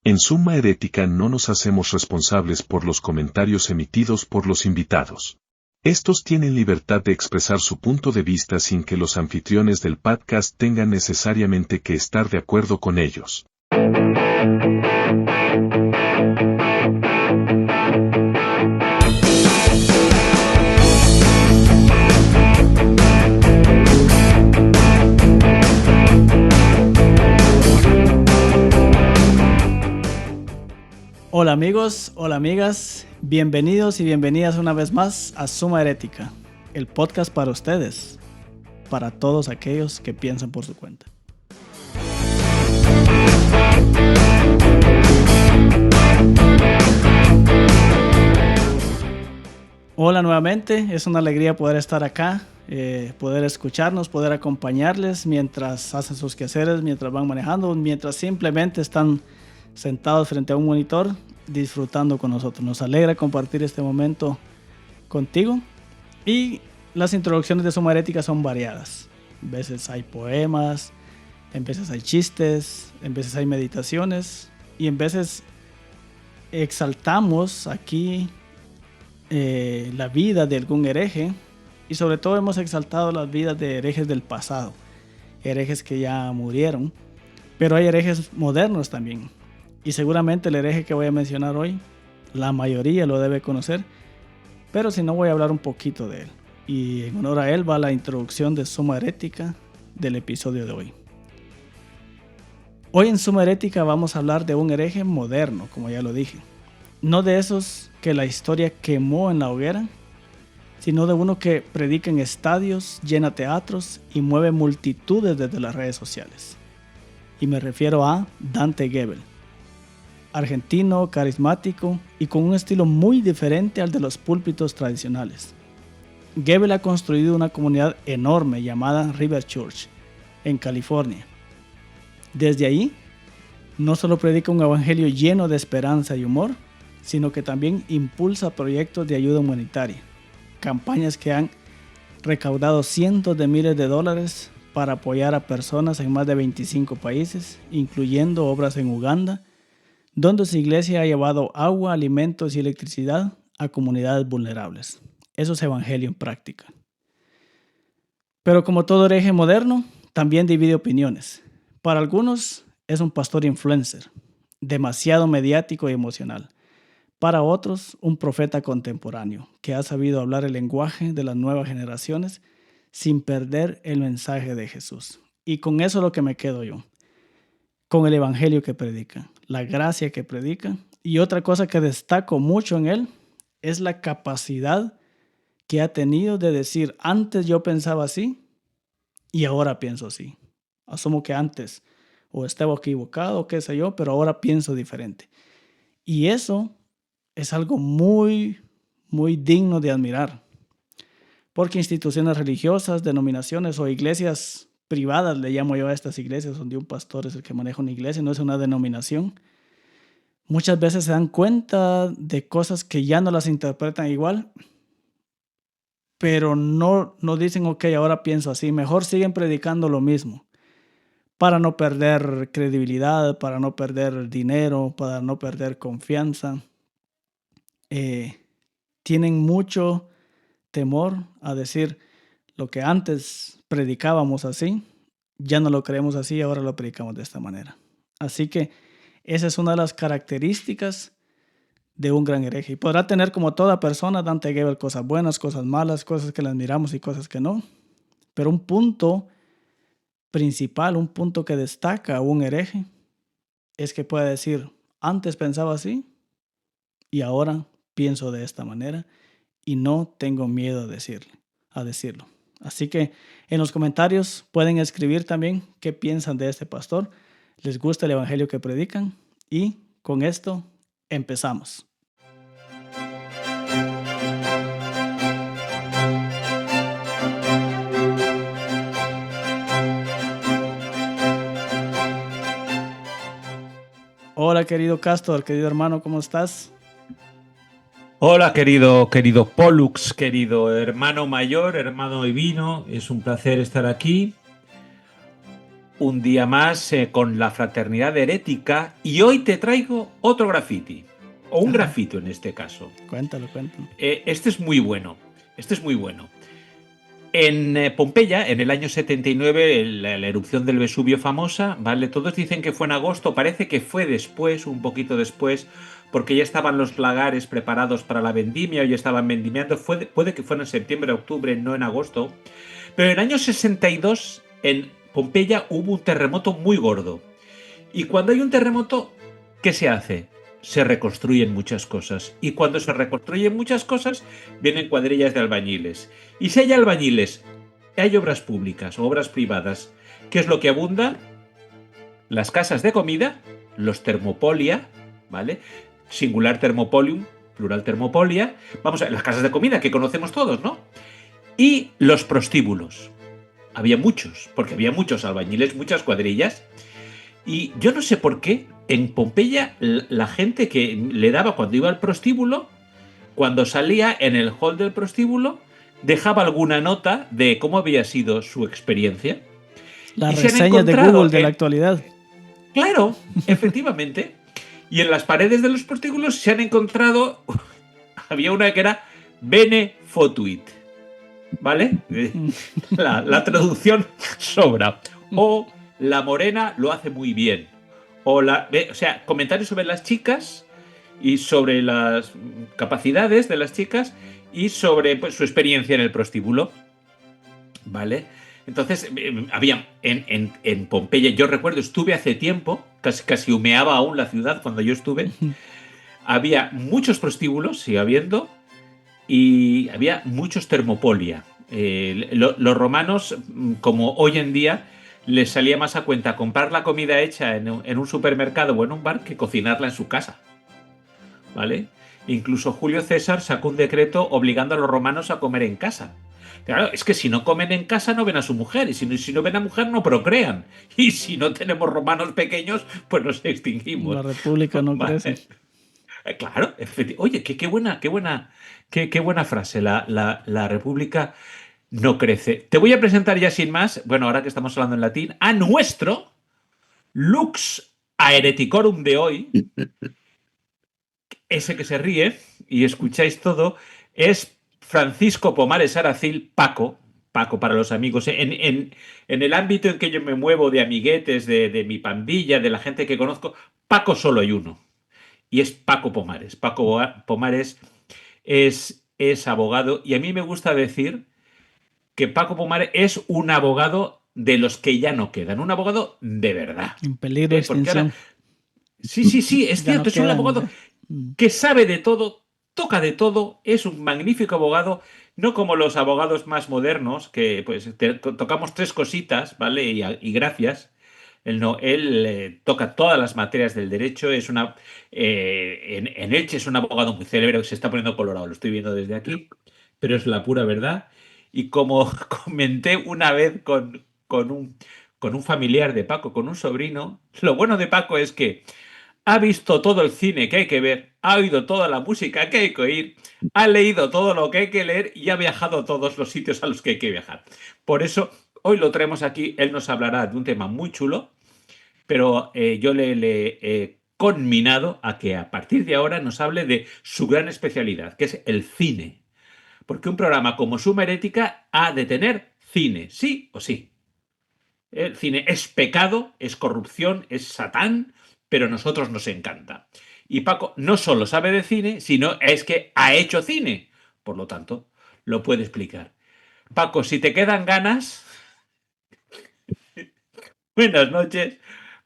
En Summa Herética no nos hacemos responsables por los comentarios emitidos por los invitados. Estos tienen libertad de expresar su punto de vista sin que los anfitriones del podcast tengan necesariamente que estar de acuerdo con ellos. Hola amigos, hola amigas, bienvenidos y bienvenidas una vez más a Summa Herética, el podcast para ustedes, para todos aquellos que piensan por su cuenta. Hola nuevamente, es una alegría poder estar acá, poder escucharnos, poder acompañarles mientras hacen sus quehaceres, mientras van manejando, mientras simplemente están sentados frente a un monitor disfrutando con nosotros. Nos alegra compartir este momento contigo y las introducciones de Summa Herética son variadas. En veces hay poemas, en veces hay chistes, en veces hay meditaciones y en veces exaltamos aquí la vida de algún hereje y sobre todo hemos exaltado las vidas de herejes del pasado, herejes que ya murieron, pero hay herejes modernos también. Y seguramente el hereje que voy a mencionar hoy, la mayoría lo debe conocer, pero si no voy a hablar un poquito de él. Y en honor a él va la introducción de Summa Herética del episodio de hoy. Hoy en Summa Herética vamos a hablar de un hereje moderno, como ya lo dije. No de esos que la historia quemó en la hoguera, sino de uno que predica en estadios, llena teatros y mueve multitudes desde las redes sociales. Y me refiero a Dante Gebel. Argentino, carismático y con un estilo muy diferente al de los púlpitos tradicionales. Gebel ha construido una comunidad enorme llamada River Church en California. Desde ahí, no solo predica un evangelio lleno de esperanza y humor, sino que también impulsa proyectos de ayuda humanitaria, campañas que han recaudado cientos de miles de dólares para apoyar a personas en más de 25 países, incluyendo obras en Uganda, donde su iglesia ha llevado agua, alimentos y electricidad a comunidades vulnerables. Eso es evangelio en práctica. Pero como todo hereje moderno, también divide opiniones. Para algunos es un pastor influencer, demasiado mediático y emocional. Para otros, un profeta contemporáneo, que ha sabido hablar el lenguaje de las nuevas generaciones sin perder el mensaje de Jesús. Y con eso es lo que me quedo yo. Con el evangelio que predica, la gracia que predica. Y otra cosa que destaco mucho en él es la capacidad que ha tenido de decir, antes yo pensaba así y ahora pienso así. Asumo que antes o estaba equivocado, qué sé yo, pero ahora pienso diferente. Y eso es algo muy, muy digno de admirar. Porque instituciones religiosas, denominaciones o iglesias privadas, le llamo yo a estas iglesias, donde un pastor es el que maneja una iglesia, no es una denominación. Muchas veces se dan cuenta de cosas que ya no las interpretan igual, pero no dicen, ok, ahora pienso así, mejor siguen predicando lo mismo, para no perder credibilidad, para no perder dinero, para no perder confianza. Tienen mucho temor a decir lo que antes predicábamos así, ya no lo creemos así, ahora lo predicamos de esta manera. Así que esa es una de las características de un gran hereje. Y podrá tener, como toda persona, Dante Gebel, cosas buenas, cosas malas, cosas que le admiramos y cosas que no. Pero un punto principal, un punto que destaca a un hereje, es que puede decir, antes pensaba así y ahora pienso de esta manera y no tengo miedo a decirlo. Así que en los comentarios pueden escribir también qué piensan de este pastor, les gusta el evangelio que predican y con esto empezamos. Hola querido Castor, querido hermano, ¿cómo estás? Hola, querido Pollux, querido hermano mayor, hermano divino. Es un placer estar aquí. un día más con la Fraternidad Herética y hoy te traigo otro graffiti, o un Ajá. grafito en este caso. Cuéntalo, cuéntalo. Este es muy bueno, este es muy bueno. En Pompeya, en el año 79, la erupción del Vesubio famosa, ¿vale? Todos dicen que fue en agosto, parece que fue después, un poquito después, porque ya estaban los lagares preparados para la vendimia o ya estaban vendimiando. Puede que fuera en septiembre, octubre, no en agosto. Pero en el año 62, en Pompeya, hubo un terremoto muy gordo. Y cuando hay un terremoto, ¿qué se hace? Se reconstruyen muchas cosas. Y cuando se reconstruyen muchas cosas, vienen cuadrillas de albañiles. Y si hay albañiles, hay obras públicas o obras privadas. ¿Qué es lo que abunda? Las casas de comida, los termopolia, ¿vale? Singular termopolium, plural termopolia. Vamos a ver, las casas de comida que conocemos todos, ¿no? Y los prostíbulos. Había muchos, porque había muchos albañiles, muchas cuadrillas. Y yo no sé por qué en Pompeya la gente que le daba cuando iba al prostíbulo, cuando salía en el hall del prostíbulo, dejaba alguna nota de cómo había sido su experiencia. Y Las se han reseñas de encontrado Google de la actualidad. claro, efectivamente, y en las paredes de los prostíbulos se han encontrado, había una que era Bene Fotuit, ¿vale? Mm. La traducción sobra. O la morena lo hace muy bien. O sea, comentarios sobre las chicas y sobre las capacidades de las chicas y sobre pues, su experiencia en el prostíbulo. ¿Vale? Entonces, había en Pompeya, yo recuerdo, estuve hace tiempo, casi humeaba aún la ciudad cuando yo estuve. Había muchos prostíbulos, sigue habiendo, y había muchos termopolia. Los romanos, como hoy en día, les salía más a cuenta comprar la comida hecha en un supermercado o en un bar que cocinarla en su casa. ¿Vale? Incluso Julio César sacó un decreto obligando a los romanos a comer en casa. Claro, es que si no comen en casa no ven a su mujer, y si no ven a mujer no procrean. Y si no tenemos romanos pequeños, pues nos extinguimos. La república no crece. Vale. Claro, oye, qué buena frase. La república no crece. Te voy a presentar ya sin más, bueno, ahora que estamos hablando en latín, a nuestro Lux Aereticorum de hoy, ese que se ríe y escucháis todo, es Francisco Pomares Aracil, Paco para los amigos. En el ámbito en que yo me muevo de amiguetes, de mi pandilla, de la gente que conozco, Paco solo hay uno. Y es Paco Pomares. Paco Pomares es abogado y a mí me gusta decir que Paco Pomares es un abogado de los que ya no quedan, un abogado de verdad. En peligro de Porque ahora, extinción. sí, es Ya no cierto, es un quedan abogado ya. Mm. que sabe de todo, toca de todo, es un magnífico abogado, no como los abogados más modernos, que pues tocamos tres cositas, ¿vale? Y gracias. Él no, él toca todas las materias del derecho, en Elche es un abogado muy célebre que se está poniendo colorado, lo estoy viendo desde aquí, pero es la pura verdad. Y como comenté una vez con un familiar de Paco, con un sobrino, lo bueno de Paco es que ha visto todo el cine que hay que ver, ha oído toda la música que hay que oír, ha leído todo lo que hay que leer y ha viajado a todos los sitios a los que hay que viajar. Por eso, hoy lo traemos aquí, él nos hablará de un tema muy chulo, pero yo le he conminado a que a partir de ahora nos hable de su gran especialidad, que es el cine. Porque un programa como Suma Herética ha de tener cine, sí o sí. El cine es pecado, es corrupción, es satán, pero a nosotros nos encanta. Y Paco no solo sabe de cine, sino es que ha hecho cine. Por lo tanto, lo puede explicar. Paco, si te quedan ganas, buenas noches,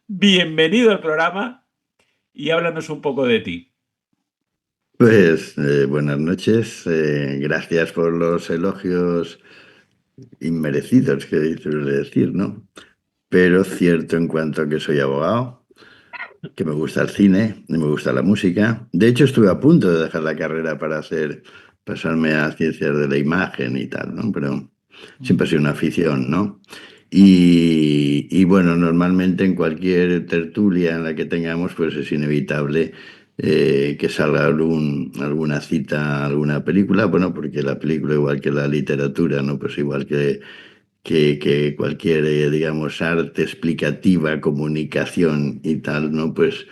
bienvenido al programa y háblanos un poco de ti. Pues buenas noches, gracias por los elogios inmerecidos que suele decir, ¿no? Pero cierto en cuanto a que soy abogado, que me gusta el cine y me gusta la música. De hecho, estuve a punto de dejar la carrera para pasarme a ciencias de la imagen y tal, ¿no? Pero siempre ha sido una afición, ¿no? Y bueno, normalmente en cualquier tertulia en la que tengamos, pues es inevitable que salga alguna cita, alguna película, bueno, porque la película, igual que la literatura, ¿no? Pues igual que cualquier, digamos, arte explicativa, comunicación y tal, ¿no? Pues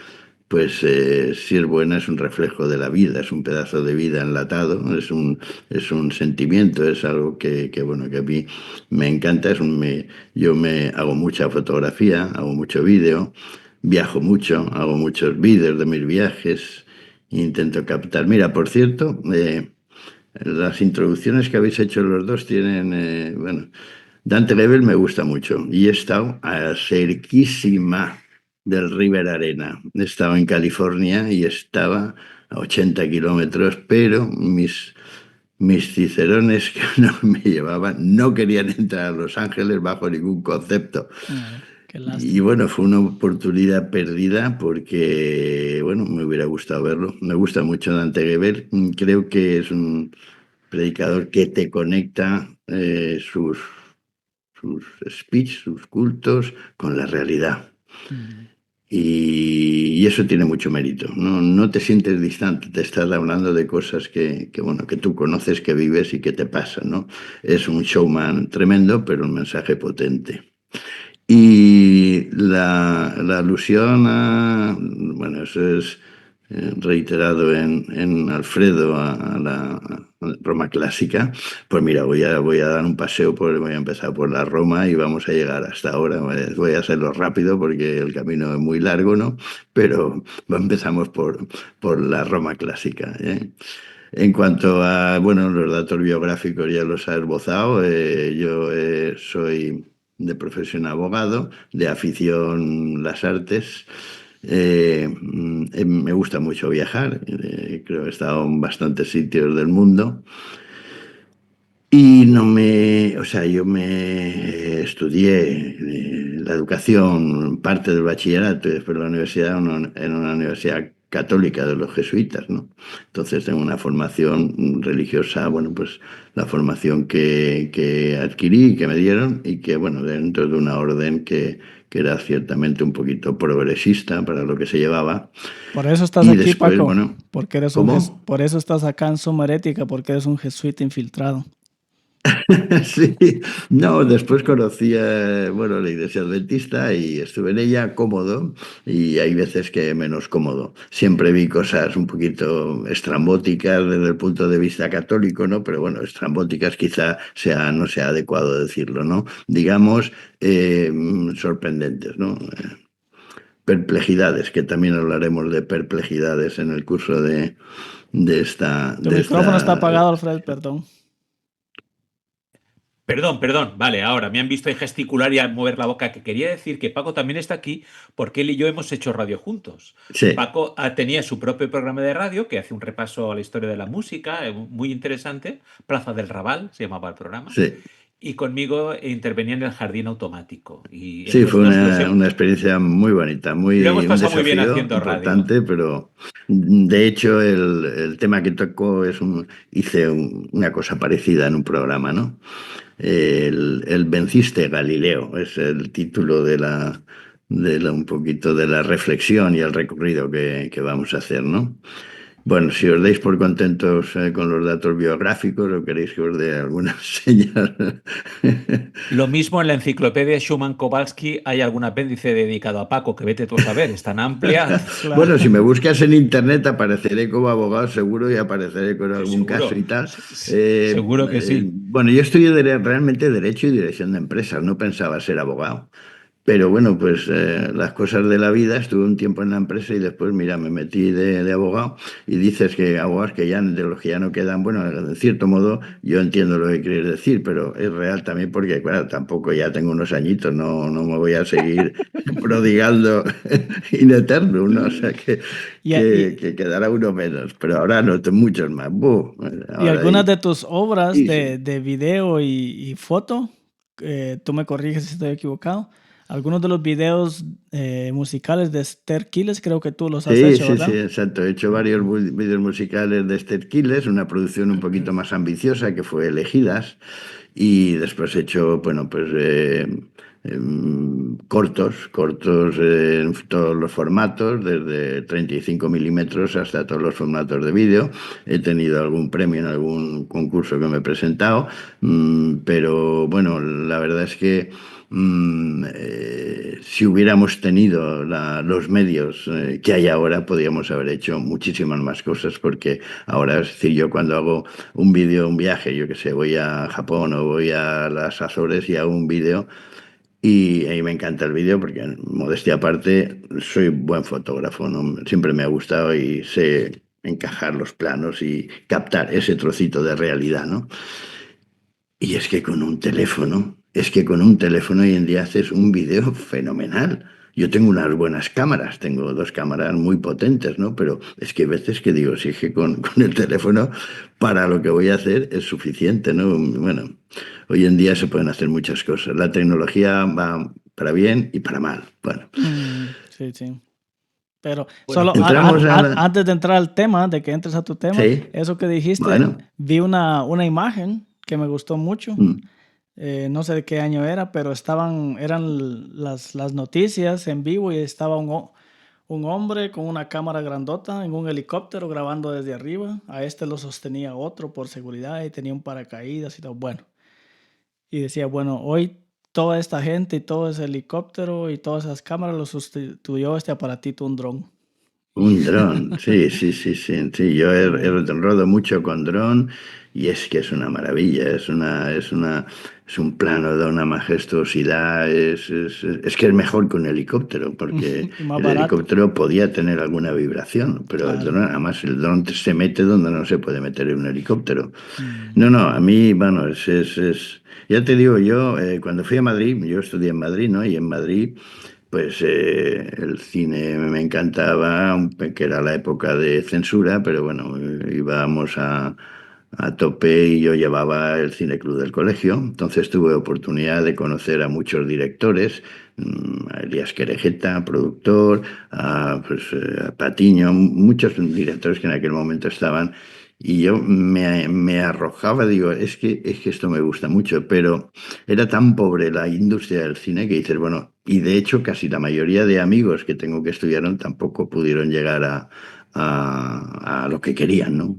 si es buena es un reflejo de la vida, es un pedazo de vida enlatado, es un sentimiento, es algo bueno, que a mí me encanta. Yo me hago mucha fotografía, hago mucho vídeo, viajo mucho, hago muchos vídeos de mis viajes, intento captar. Mira, por cierto, las introducciones que habéis hecho los dos tienen, bueno, Dante Gebel me gusta mucho y he estado cerquísima del River Arena. He estado en California y estaba a 80 kilómetros, pero mis cicerones que no me llevaban no querían entrar a Los Ángeles bajo ningún concepto. Qué Y lástima. bueno, fue una oportunidad perdida porque, bueno, me hubiera gustado verlo. Me gusta mucho Dante Gebel. Creo que es un predicador que te conecta sus speech, sus cultos con la realidad. Mm. Y eso tiene mucho mérito. No, no te sientes distante, te estás hablando de cosas bueno, que tú conoces, que vives y que te pasan, ¿no? Es un showman tremendo, pero un mensaje potente. Y la alusión bueno, eso es reiterado en Alfredo a la Roma clásica. Pues mira, voy a dar un paseo, voy a empezar por la Roma y vamos a llegar hasta ahora. Voy a hacerlo rápido porque el camino es muy largo, ¿no? Pero empezamos por la Roma clásica, ¿eh? En cuanto a, bueno, los datos biográficos ya los ha esbozado. Yo soy de profesión abogado, de afición las artes. Me gusta mucho viajar, creo que he estado en bastantes sitios del mundo. Y no me, o sea, yo me estudié la educación, parte del bachillerato y después la universidad en una universidad católica de los jesuitas, ¿no? Entonces tengo una formación religiosa, bueno, pues la formación que adquirí, que me dieron y que, bueno, dentro de una orden que era ciertamente un poquito progresista para lo que se llevaba. Por eso estás Y aquí, después, Paco, bueno, porque eres ¿cómo? por eso estás acá en Suma Herética, porque eres un jesuita infiltrado. Sí, no, después conocí, bueno, la iglesia adventista y estuve en ella cómodo y hay veces que menos cómodo. Siempre vi cosas un poquito estrambóticas desde el punto de vista católico, ¿no? Pero bueno, estrambóticas quizá no sea adecuado decirlo, ¿no? Digamos, sorprendentes, ¿no? Perplejidades, que también hablaremos de perplejidades en el curso Tu de micrófono está esta. apagado, Alfred, perdón. Perdón, vale, ahora me han visto ahí gesticular y a mover la boca, que quería decir que Paco también está aquí porque él y yo hemos hecho radio juntos. Sí, Paco tenía su propio programa de radio que hace un repaso a la historia de la música, muy interesante, Plaza del Raval se llamaba el programa, sí. y conmigo intervenía en el jardín automático. Y Sí, los fue dos una experiencia muy bonita, lo hemos un pasado muy bien desafío haciendo radio. importante, pero de hecho el tema que tocó hice una cosa parecida en un programa, ¿no? El Venciste Galileo es el título un poquito de la reflexión y el recorrido que vamos a hacer, ¿no? Bueno, si os dais por contentos con los datos biográficos o queréis que os dé alguna señal. Lo mismo en la enciclopedia Schumann-Kowalski hay algún apéndice dedicado a Paco, que vete tú a saber, es tan amplia. Claro. Bueno, si me buscas en internet apareceré como abogado seguro y apareceré con Sí, algún caso seguro, y tal. seguro que sí. Bueno, yo estudié realmente Derecho y Dirección de Empresas, no pensaba ser abogado. Pero bueno, pues las cosas de la vida, estuve un tiempo en la empresa y después, mira, me metí de abogado y dices que abogados que ya, de los que ya no quedan, bueno, en cierto modo yo entiendo lo que quieres decir, pero es real también porque, claro, tampoco ya tengo unos añitos, no me voy a seguir prodigando in eterno, ¿no? O sea Y, y, que quedará uno menos, pero ahora no, muchos más. ¡Buh! y Ahora algunas hay. de tus obras Sí, sí. de video y foto, tú me corriges si estoy equivocado. Algunos de los videos musicales de Esther Quiles creo que tú los has Sí, hecho, sí, sí, ¿verdad? exacto. He hecho varios vídeos musicales de Esther Quiles, una producción un poquito más ambiciosa que fue Elegidas, y después he hecho, bueno, pues cortos en todos los formatos, desde 35 milímetros hasta todos los formatos de vídeo. He tenido algún premio en algún concurso que me he presentado, pero bueno, la verdad es que si hubiéramos tenido los medios que hay ahora, podríamos haber hecho muchísimas más cosas, porque ahora, es decir, yo cuando hago un vídeo, un viaje, yo que sé, voy a Japón o voy a las Azores y hago un vídeo, y ahí me encanta el vídeo porque, modestia aparte, soy buen fotógrafo, ¿no? Siempre me ha gustado y sé encajar los planos y captar ese trocito de realidad, ¿no? Y es que con un teléfono hoy en día haces un vídeo fenomenal. Yo tengo unas buenas cámaras, tengo dos cámaras muy potentes, ¿no? Pero es que hay veces que digo, si es que con el teléfono para lo que voy a hacer es suficiente, ¿no? Bueno, hoy en día se pueden hacer muchas cosas. La tecnología va para bien y para mal. Bueno, Sí, sí. Pero Bueno, solo entramos a la... antes de entrar al tema, de que entres a tu tema, Sí, eso que dijiste, bueno. vi una imagen que me gustó mucho. Mm. No sé de qué año era, pero eran las noticias en vivo y estaba un hombre con una cámara grandota en un helicóptero grabando desde arriba. A este lo sostenía otro por seguridad y tenía un paracaídas y todo. Bueno, y decía, bueno, hoy toda esta gente y todo ese helicóptero y todas esas cámaras lo sustituyó este aparatito, un dron. Un dron, sí, sí, sí, sí, sí. Yo rodo mucho con dron y es que es una maravilla, es un plano de una majestuosidad, es que es mejor que un helicóptero, porque Y más el barato, helicóptero podía tener alguna vibración, pero el claro. dron, además el dron se mete donde no se puede meter en un helicóptero. Mm. No, no, a mí, bueno, ya te digo, yo cuando fui a Madrid, yo estudié en Madrid, ¿no? Y en Madrid, pues el cine me encantaba, que era la época de censura, pero bueno, íbamos a tope y yo llevaba el Cine Club del colegio. Entonces tuve oportunidad de conocer a muchos directores, a Elías Querejeta, productor, a Patiño, muchos directores que en aquel momento estaban. Y yo me arrojaba, digo, es que esto me gusta mucho, pero era tan pobre la industria del cine que dices, bueno, y de hecho casi la mayoría de amigos que tengo que estudiaron tampoco pudieron llegar a lo que querían, ¿no?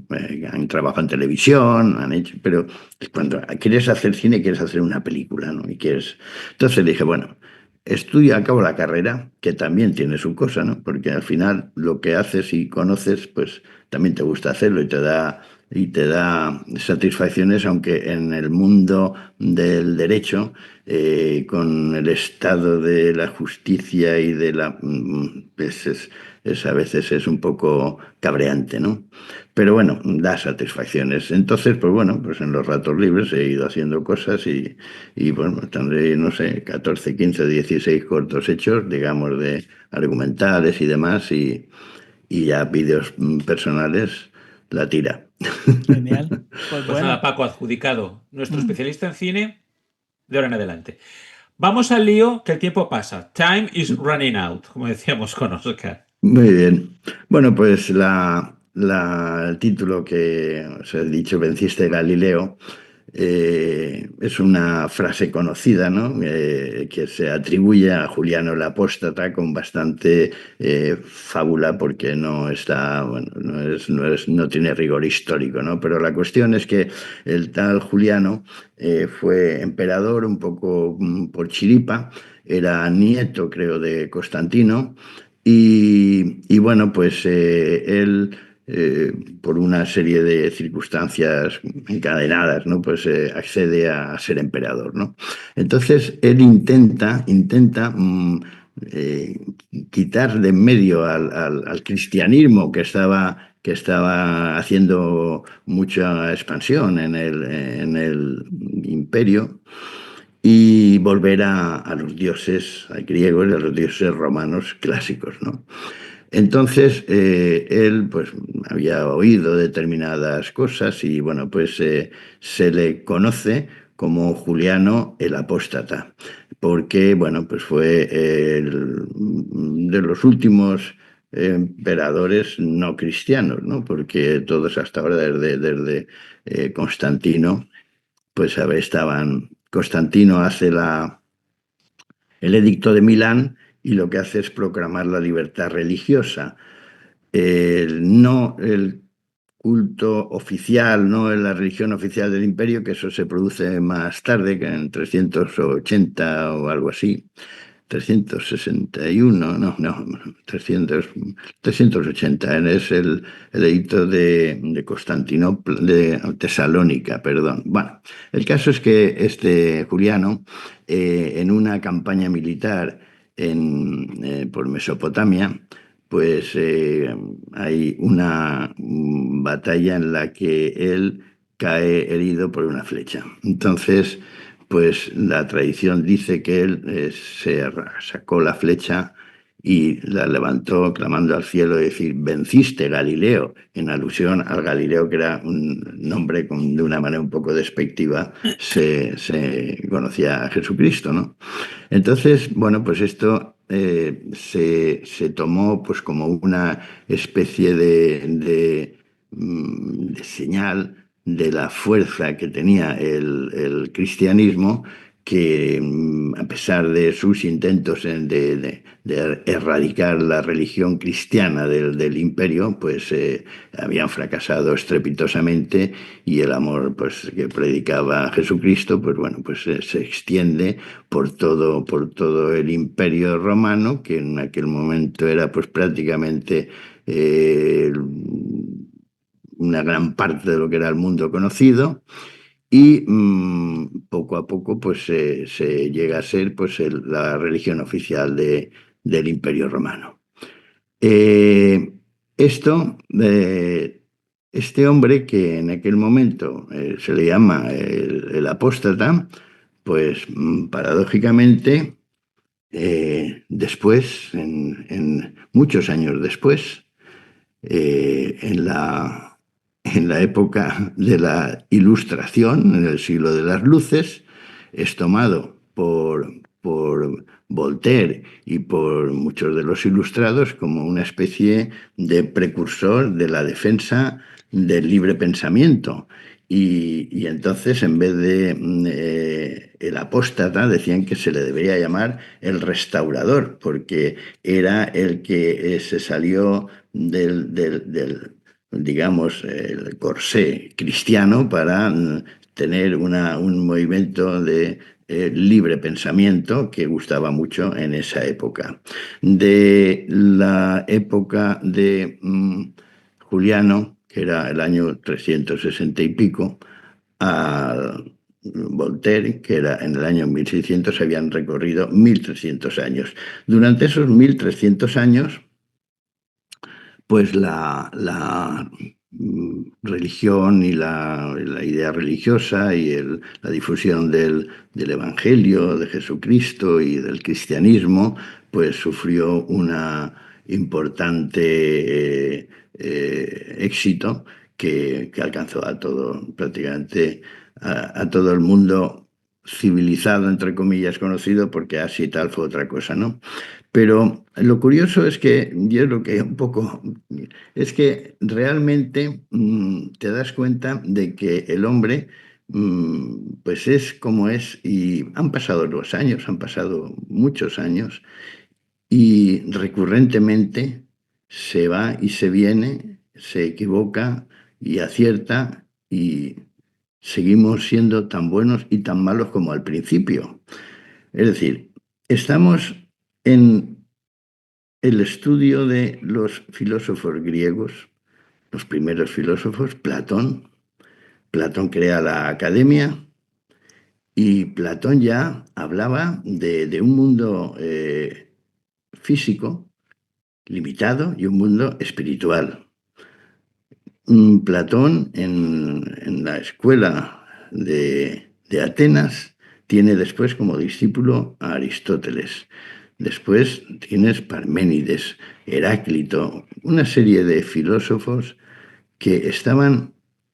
Han trabajado en televisión, han hecho, pero cuando quieres hacer cine, quieres hacer una película, ¿no? Y quieres... Entonces dije, bueno, estudia, acabo la carrera, que también tiene su cosa, ¿no? Porque al final lo que haces y conoces, pues también te gusta hacerlo y te da satisfacciones, aunque en el mundo del derecho, con el estado de la justicia y de la... pues a veces es un poco cabreante, ¿no? Pero bueno, da satisfacciones. Entonces, pues bueno, pues en los ratos libres he ido haciendo cosas y bueno, tendré, no sé, 14, 15, 16 cortos hechos, digamos, de argumentales y demás, y ya vídeos personales, la tira. Genial. Pues pues nada, bueno. Paco, adjudicado. Nuestro Mm. especialista en cine de ahora en adelante. Vamos al lío, que el tiempo pasa. Time is running out, como decíamos con Oscar. Muy bien. Bueno, pues el título que os he dicho, Venciste Galileo, es una frase conocida, ¿no? Que se atribuye a Juliano el Apóstata con bastante fábula porque no está, bueno, no tiene rigor histórico, ¿no? Pero la cuestión es que el tal Juliano fue emperador un poco por chiripa, era nieto, creo, de Constantino. Y bueno, pues él, por una serie de circunstancias encadenadas, ¿no? Pues accede a ser emperador, ¿no? Entonces él intenta eh, quitar de en medio al cristianismo que estaba haciendo mucha expansión en el imperio y volver a los dioses griegos y a los dioses romanos clásicos, ¿no? Entonces, él pues había oído determinadas cosas y bueno, pues se le conoce como Juliano el Apóstata, porque bueno, pues fue de los últimos emperadores no cristianos, ¿no? Porque todos hasta ahora, desde Constantino, pues estaban... Constantino hace el Edicto de Milán y lo que hace es proclamar la libertad religiosa. No el culto oficial, no en la religión oficial del imperio, que eso se produce más tarde, que en 380 o algo así. 361, no, 380, es el edicto de Constantinopla, de Tesalónica, perdón. Bueno, el caso es que este Juliano, en una campaña militar por Mesopotamia, pues hay una batalla en la que él cae herido por una flecha. Entonces, pues la tradición dice que él sacó la flecha y la levantó clamando al cielo y decir, venciste Galileo, en alusión al Galileo, que era un nombre de una manera un poco despectiva, se conocía a Jesucristo, ¿no? Entonces, bueno, pues esto se tomó pues como una especie de señal de la fuerza que tenía el cristianismo, que a pesar de sus intentos de erradicar la religión cristiana del imperio, pues habían fracasado estrepitosamente, y el amor pues, que predicaba Jesucristo, pues bueno, pues se extiende por todo el imperio romano, que en aquel momento era pues prácticamente una gran parte de lo que era el mundo conocido, y poco a poco pues se llega a ser pues la religión oficial del Imperio Romano. Eh, esto, este hombre, que en aquel momento se le llama el apóstata, pues paradójicamente después, muchos años después, en la época de la Ilustración, en el siglo de las luces, es tomado por Voltaire y por muchos de los ilustrados como una especie de precursor de la defensa del libre pensamiento. Y entonces, en vez de el apóstata, decían que se le debería llamar el restaurador, porque era el que se salió digamos, el corsé cristiano para tener un movimiento de libre pensamiento que gustaba mucho en esa época. De la época de Juliano, que era el año 360 y pico, a Voltaire, que era en el año 1600, se habían recorrido 1300 años. Durante esos 1300 años, pues la religión y la idea religiosa y la difusión del Evangelio de Jesucristo y del cristianismo, pues sufrió una importante éxito que alcanzó a todo, prácticamente a todo el mundo civilizado, entre comillas, conocido, porque así tal fue otra cosa, ¿no? Pero lo curioso es que, yo lo que un poco, es que realmente te das cuenta de que el hombre pues es como es, y han pasado los años, han pasado muchos años, y recurrentemente se va y se viene, se equivoca y acierta, y seguimos siendo tan buenos y tan malos como al principio. Es decir, estamos en el estudio de los filósofos griegos, los primeros filósofos, Platón. Platón crea la academia, y Platón ya hablaba de un mundo físico limitado y un mundo espiritual. Platón en la escuela de Atenas tiene después como discípulo a Aristóteles. Después tienes Parménides, Heráclito, una serie de filósofos que estaban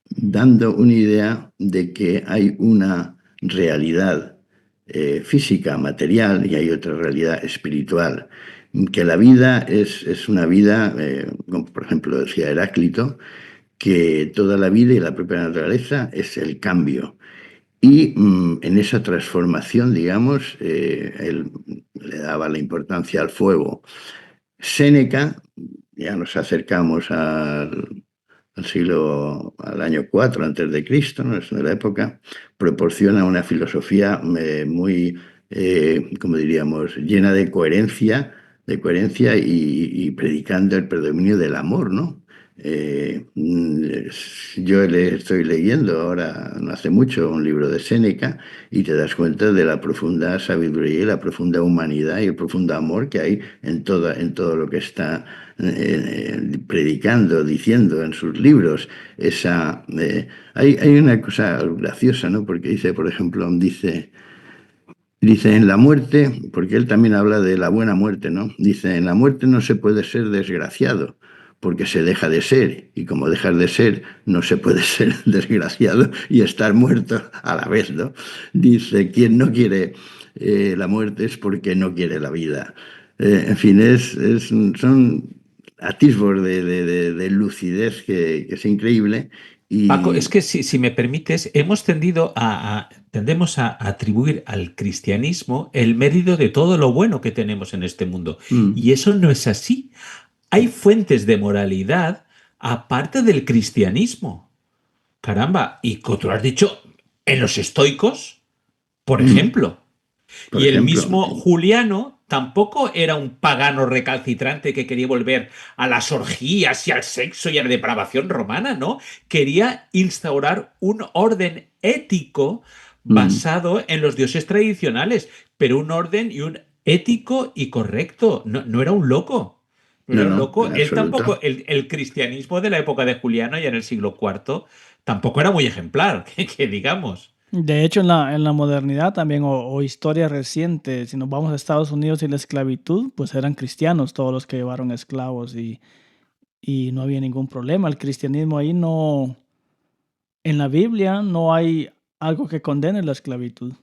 dando una idea de que hay una realidad física, material, y hay otra realidad espiritual. Que la vida es una vida, como por ejemplo decía Heráclito, que toda la vida y la propia naturaleza es el cambio, Y en esa transformación, digamos, él le daba la importancia al fuego. Séneca, ya nos acercamos al año 4 antes de Cristo, ¿no? Es de la época, proporciona una filosofía muy, como diríamos, llena de coherencia y predicando el predominio del amor, ¿no? Yo estoy leyendo ahora, no hace mucho, un libro de Séneca y te das cuenta de la profunda sabiduría y la profunda humanidad y el profundo amor que hay en todo lo que está predicando, diciendo en sus libros. Hay una cosa graciosa, ¿no? Porque dice, por ejemplo, dice en la muerte, porque él también habla de la buena muerte, ¿no? Dice, en la muerte no se puede ser desgraciado, porque se deja de ser, y como dejas de ser, no se puede ser desgraciado y estar muerto a la vez, ¿no? Dice, quien no quiere la muerte es porque no quiere la vida. En fin, son atisbos de lucidez que es increíble Paco, y... es que si me permites, tendemos a atribuir al cristianismo el mérito de todo lo bueno que tenemos en este mundo. mm, Y eso no es así. Hay fuentes de moralidad aparte del cristianismo. Caramba, y como tú lo has dicho, en los estoicos, por mm, ejemplo. por Y el ejemplo, mismo Juliano tampoco era un pagano recalcitrante que quería volver a las orgías y al sexo y a la depravación romana, ¿no? Quería instaurar un orden ético mm, basado en los dioses tradicionales, pero un orden y un ético y correcto. No, no era un loco. No no, era un no, loco. en Él tampoco, absoluto. el cristianismo de la época de Juliano y en el siglo IV, tampoco era muy ejemplar, que digamos. De hecho, en la modernidad también, o historia reciente, si nos vamos a Estados Unidos y la esclavitud, pues eran cristianos todos los que llevaron esclavos y no había ningún problema. El cristianismo ahí no, en la Biblia no hay algo que condene la esclavitud.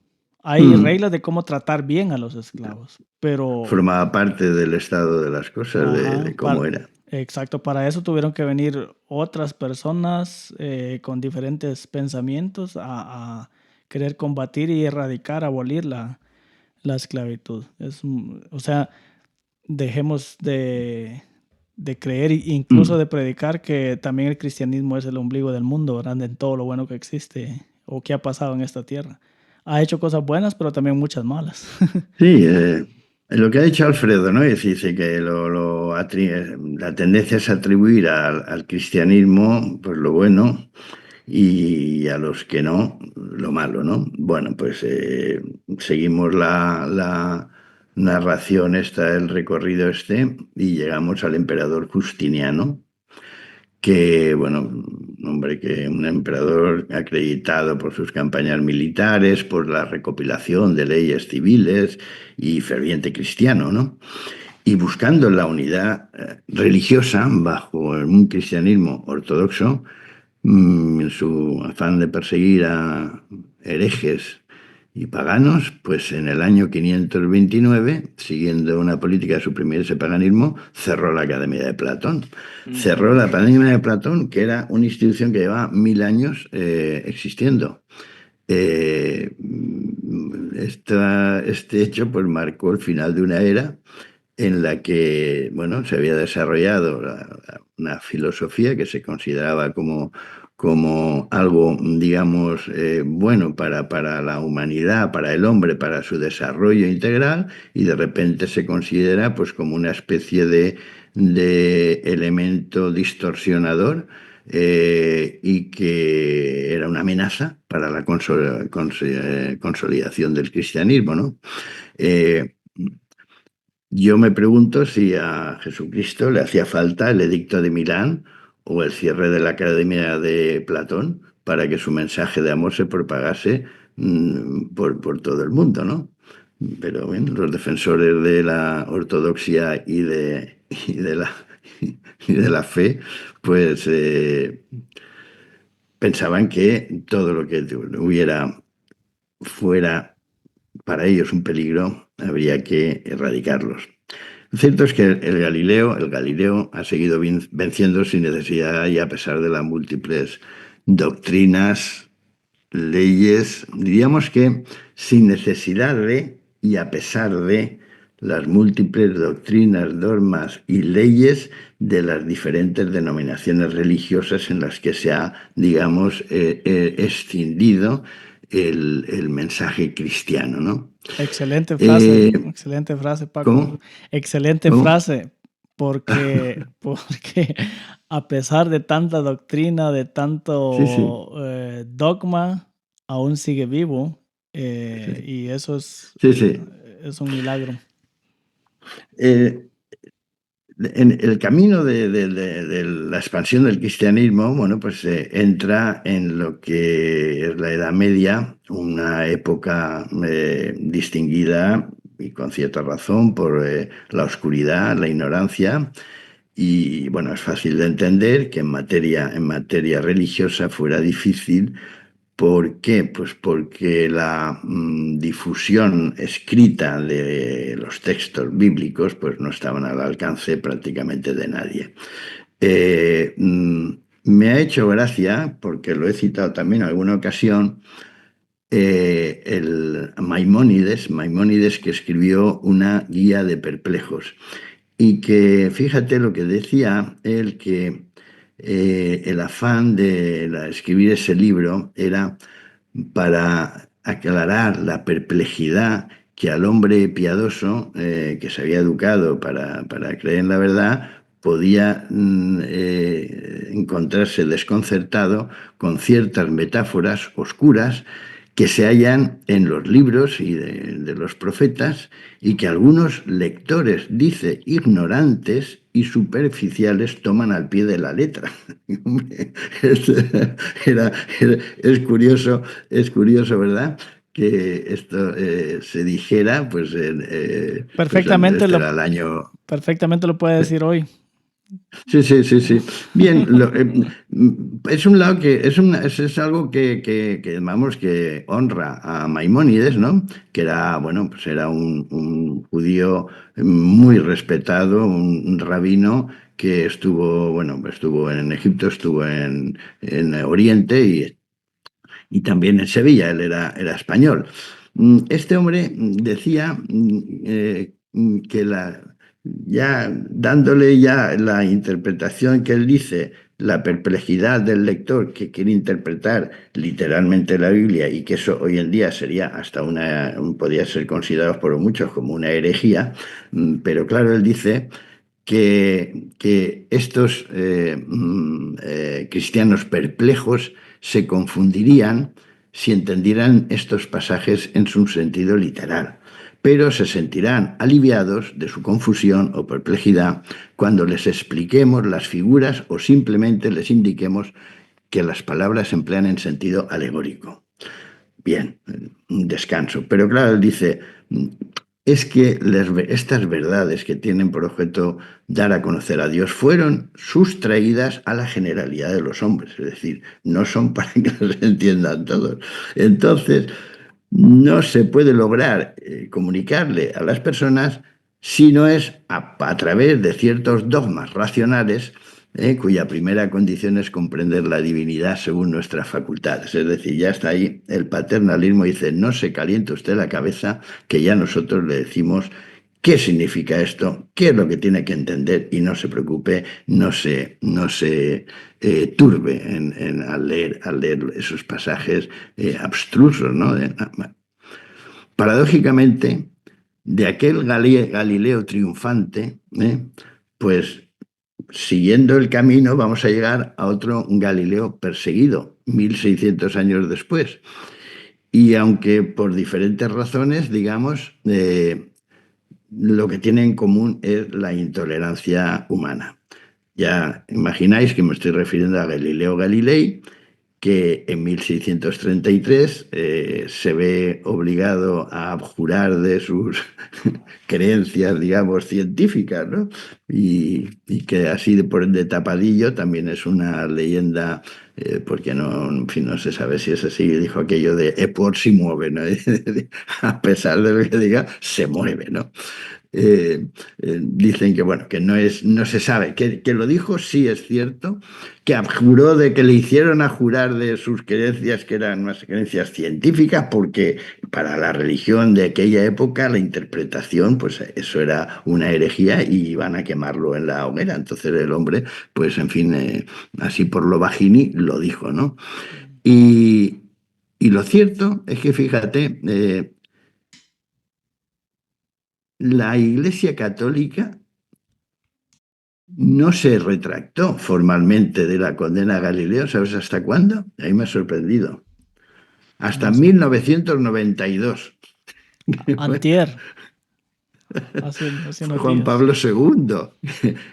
Hay Mm. reglas de cómo tratar bien a los esclavos, pero, Formaba parte del estado de las cosas, ajá, de cómo era. exacto, para eso tuvieron que venir otras personas con diferentes pensamientos a querer combatir y erradicar, abolir la esclavitud. O sea, dejemos de creer e incluso Mm. de predicar que también el cristianismo es el ombligo del mundo, ¿verdad? En todo lo bueno que existe o que ha pasado en esta tierra. Ha hecho cosas buenas, pero también muchas malas. Sí, lo que ha dicho Alfredo, ¿no? Dice que la tendencia es atribuir al cristianismo pues lo bueno y a los que no, lo malo, ¿no? Bueno, pues seguimos la narración esta, el recorrido este, y llegamos al emperador Justiniano, que, bueno, un emperador acreditado por sus campañas militares, por la recopilación de leyes civiles y ferviente cristiano, ¿no? Y buscando la unidad religiosa bajo un cristianismo ortodoxo, en su afán de perseguir a herejes y paganos, pues en el año 529, siguiendo una política de suprimir ese paganismo, cerró la Academia de Platón. Cerró Ujú. la Academia de Platón, que era una institución que llevaba 1000 años existiendo. Este hecho pues marcó el final de una era en la que, bueno, se había desarrollado una filosofía que se consideraba como algo, digamos, bueno para la humanidad, para el hombre, para su desarrollo integral, y de repente se considera pues como una especie de elemento distorsionador y que era una amenaza para la consolidación del cristianismo, ¿no? Eh, yo me pregunto si a Jesucristo le hacía falta el Edicto de Milán o el cierre de la Academia de Platón para que su mensaje de amor se propagase por todo el mundo, ¿no? Pero bueno, los defensores de la ortodoxia y de la fe, pues pensaban que todo lo que hubiera fuera para ellos un peligro, habría que erradicarlos. Lo cierto es que el Galileo ha seguido venciendo sin necesidad y a pesar de las múltiples doctrinas leyes, diríamos que sin necesidad de y a pesar de las múltiples doctrinas, dogmas y leyes de las diferentes denominaciones religiosas en las que se ha, digamos, escindido el mensaje cristiano, ¿no? Excelente frase, Paco. ¿Cómo? Excelente ¿Cómo? frase, porque a pesar de tanta doctrina, de Sí, sí, tanto dogma, aún sigue vivo, sí, y eso sí, sí. es un milagro. Eh, En el camino de la expansión del cristianismo, bueno, pues entra en lo que es la Edad Media, una época distinguida y con cierta razón por la oscuridad, la ignorancia, y bueno, es fácil de entender que en materia religiosa fuera difícil. ¿Por qué? Pues porque la difusión escrita de los textos bíblicos pues no estaban al alcance prácticamente de nadie. Eh, mm, Me ha hecho gracia, porque lo he citado también en alguna ocasión, el Maimónides que escribió una guía de perplejos. Y que fíjate lo que decía él, que el afán de escribir ese libro era para aclarar la perplejidad que al hombre piadoso, que se había educado para creer en la verdad, podía encontrarse desconcertado con ciertas metáforas oscuras que se hallan en los libros y de los profetas y que algunos lectores, dice, ignorantes y superficiales toman al pie de la letra. es, era- es curioso, ¿verdad? Que esto se dijera, Perfectamente este lo, era el año. perfectamente lo puede decir hoy. Sí, sí, sí, sí. Bien, es un lado que es algo que, vamos, que honra a Maimónides, ¿no? Que era, bueno, pues era un judío muy respetado, un rabino que estuvo, bueno, estuvo en Egipto, estuvo en Oriente y también en Sevilla, él era español. Este hombre decía que ya dándole ya la interpretación que él dice, la perplejidad del lector que quiere interpretar literalmente la Biblia y que eso hoy en día sería hasta podría ser considerado por muchos como una herejía, pero claro, él dice que estos cristianos perplejos se confundirían si entendieran estos pasajes en su sentido literal, pero se sentirán aliviados de su confusión o perplejidad cuando les expliquemos las figuras o simplemente les indiquemos que las palabras se emplean en sentido alegórico. Bien, un descanso. Pero claro, él dice, es que estas verdades que tienen por objeto dar a conocer a Dios fueron sustraídas a la generalidad de los hombres, es decir, no son para que las entiendan todos. Entonces, no se puede lograr comunicarle a las personas si no es a través de ciertos dogmas racionales, cuya primera condición es comprender la divinidad según nuestras facultades. Es decir, ya está ahí el paternalismo, dice, no se caliente usted la cabeza, que ya nosotros le decimos qué significa esto, qué es lo que tiene que entender y no se preocupe, no se turbe al leer esos pasajes abstrusos, ¿no? Paradójicamente, de aquel Galileo triunfante, pues siguiendo el camino vamos a llegar a otro Galileo perseguido, 1600 años después. Y aunque por diferentes razones, digamos, lo que tiene en común es la intolerancia humana. Ya imagináis que me estoy refiriendo a Galileo Galilei, que en 1633 se ve obligado a abjurar de sus creencias, digamos, científicas, ¿no? Y que así de tapadillo también es una leyenda, porque no, en fin, no se sabe si es así, dijo aquello de por si mueve, ¿no? A pesar de lo que diga, se mueve, ¿no? dicen que, bueno, que no se sabe, que lo dijo, sí es cierto, que abjuró de que le hicieron a jurar de sus creencias, que eran unas creencias científicas, porque para la religión de aquella época la interpretación, pues eso era una herejía y iban a quemarlo en la hoguera. Entonces el hombre, pues en fin, así por lo bajini lo dijo, ¿no? Y, y lo cierto es que, fíjate, la Iglesia Católica no se retractó formalmente de la condena a Galileo. ¿Sabes hasta cuándo? Ahí me ha sorprendido. Hasta No sé. 1992. Antier, hace Fue unos Juan días. Pablo II.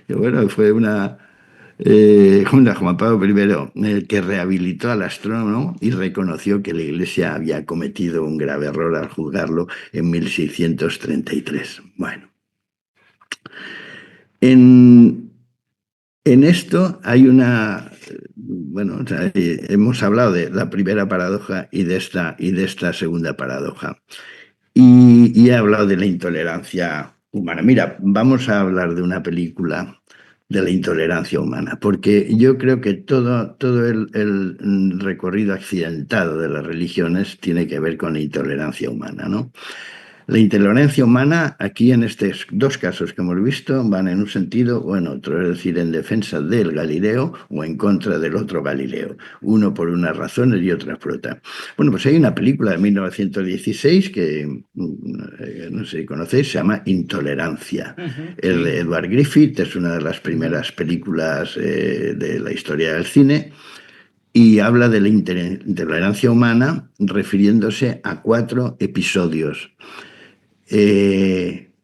Que bueno, fue Juan Pablo I el que rehabilitó al astrónomo y reconoció que la Iglesia había cometido un grave error al juzgarlo en 1633. Bueno, en, en esto hay bueno, o sea, hemos hablado de la primera paradoja y de esta segunda paradoja. Y he hablado de la intolerancia humana. Mira, vamos a hablar de una película de la intolerancia humana, porque yo creo que todo el recorrido accidentado de las religiones tiene que ver con la intolerancia humana, ¿no? La intolerancia humana, aquí en estos dos casos que hemos visto, van en un sentido o en otro, es decir, en defensa del Galileo o en contra del otro Galileo, uno por unas razones y otras por otras. Bueno, pues hay una película de 1916 que, no sé si conocéis, se llama Intolerancia. Ujú, El de sí. Edward Griffith es una de las Ujú. primeras películas de la historia del cine y habla de la intolerancia humana refiriéndose a 4 episodios.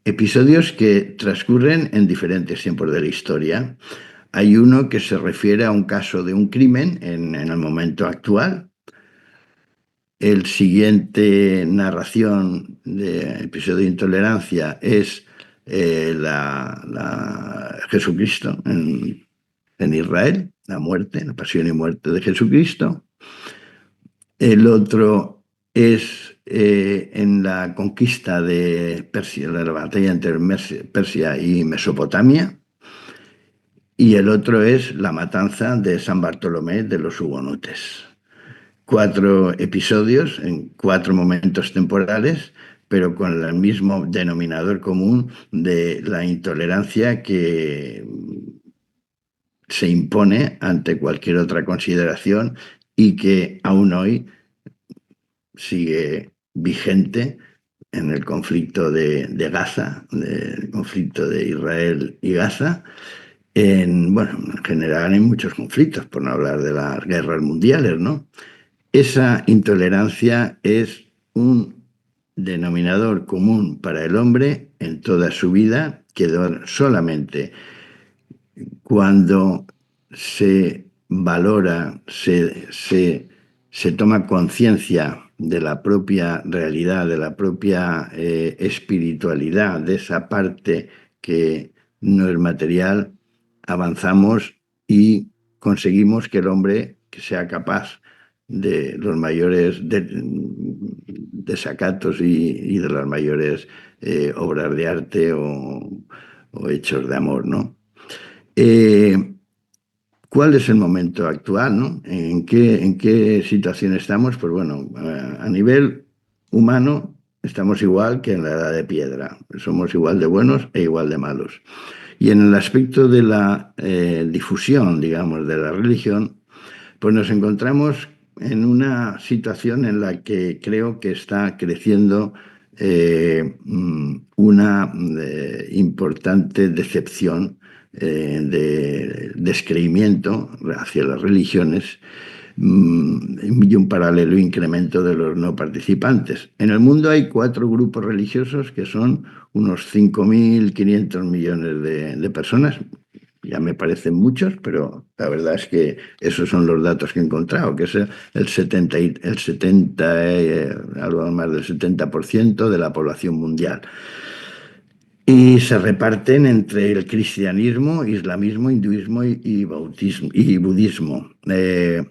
Episodios que transcurren en diferentes tiempos de la historia. Hay uno que se refiere a un caso de un crimen en el momento actual. El siguiente narración de episodio de intolerancia es Jesucristo en Israel, la muerte, la pasión y muerte de Jesucristo. El otro es en la conquista de Persia, la batalla entre Persia y Mesopotamia. Y el otro es la matanza de San Bartolomé de los hugonotes. 4 episodios en 4 momentos temporales, pero con el mismo denominador común de la intolerancia que se impone ante cualquier otra consideración y que aún hoy sigue vigente en el conflicto de Gaza, el conflicto de Israel y Gaza. Bueno, en general hay muchos conflictos, por no hablar de las guerras mundiales, ¿no? Esa intolerancia es un denominador común para el hombre en toda su vida, que solamente cuando se valora, se toma conciencia de la propia realidad, de la propia espiritualidad, de esa parte que no es material, avanzamos y conseguimos que el hombre que sea capaz de los mayores desacatos y de las mayores obras de arte o hechos de amor, ¿no? Eh, ¿Cuál es el momento actual, no? ¿En qué situación estamos? Pues bueno, a nivel humano estamos igual que en la edad de piedra. Somos igual de buenos e igual de malos. Y en el aspecto de la difusión, digamos, de la religión, pues nos encontramos en una situación en la que creo que está creciendo una importante decepción de descreimiento hacia las religiones y un paralelo incremento de los no participantes. En el mundo hay 4 grupos religiosos que son unos 5.500 millones de personas. Ya me parecen muchos, pero la verdad es que esos son los datos que he encontrado, que es algo más del 70% de la población mundial. Y se reparten entre el cristianismo, islamismo, hinduismo y budismo.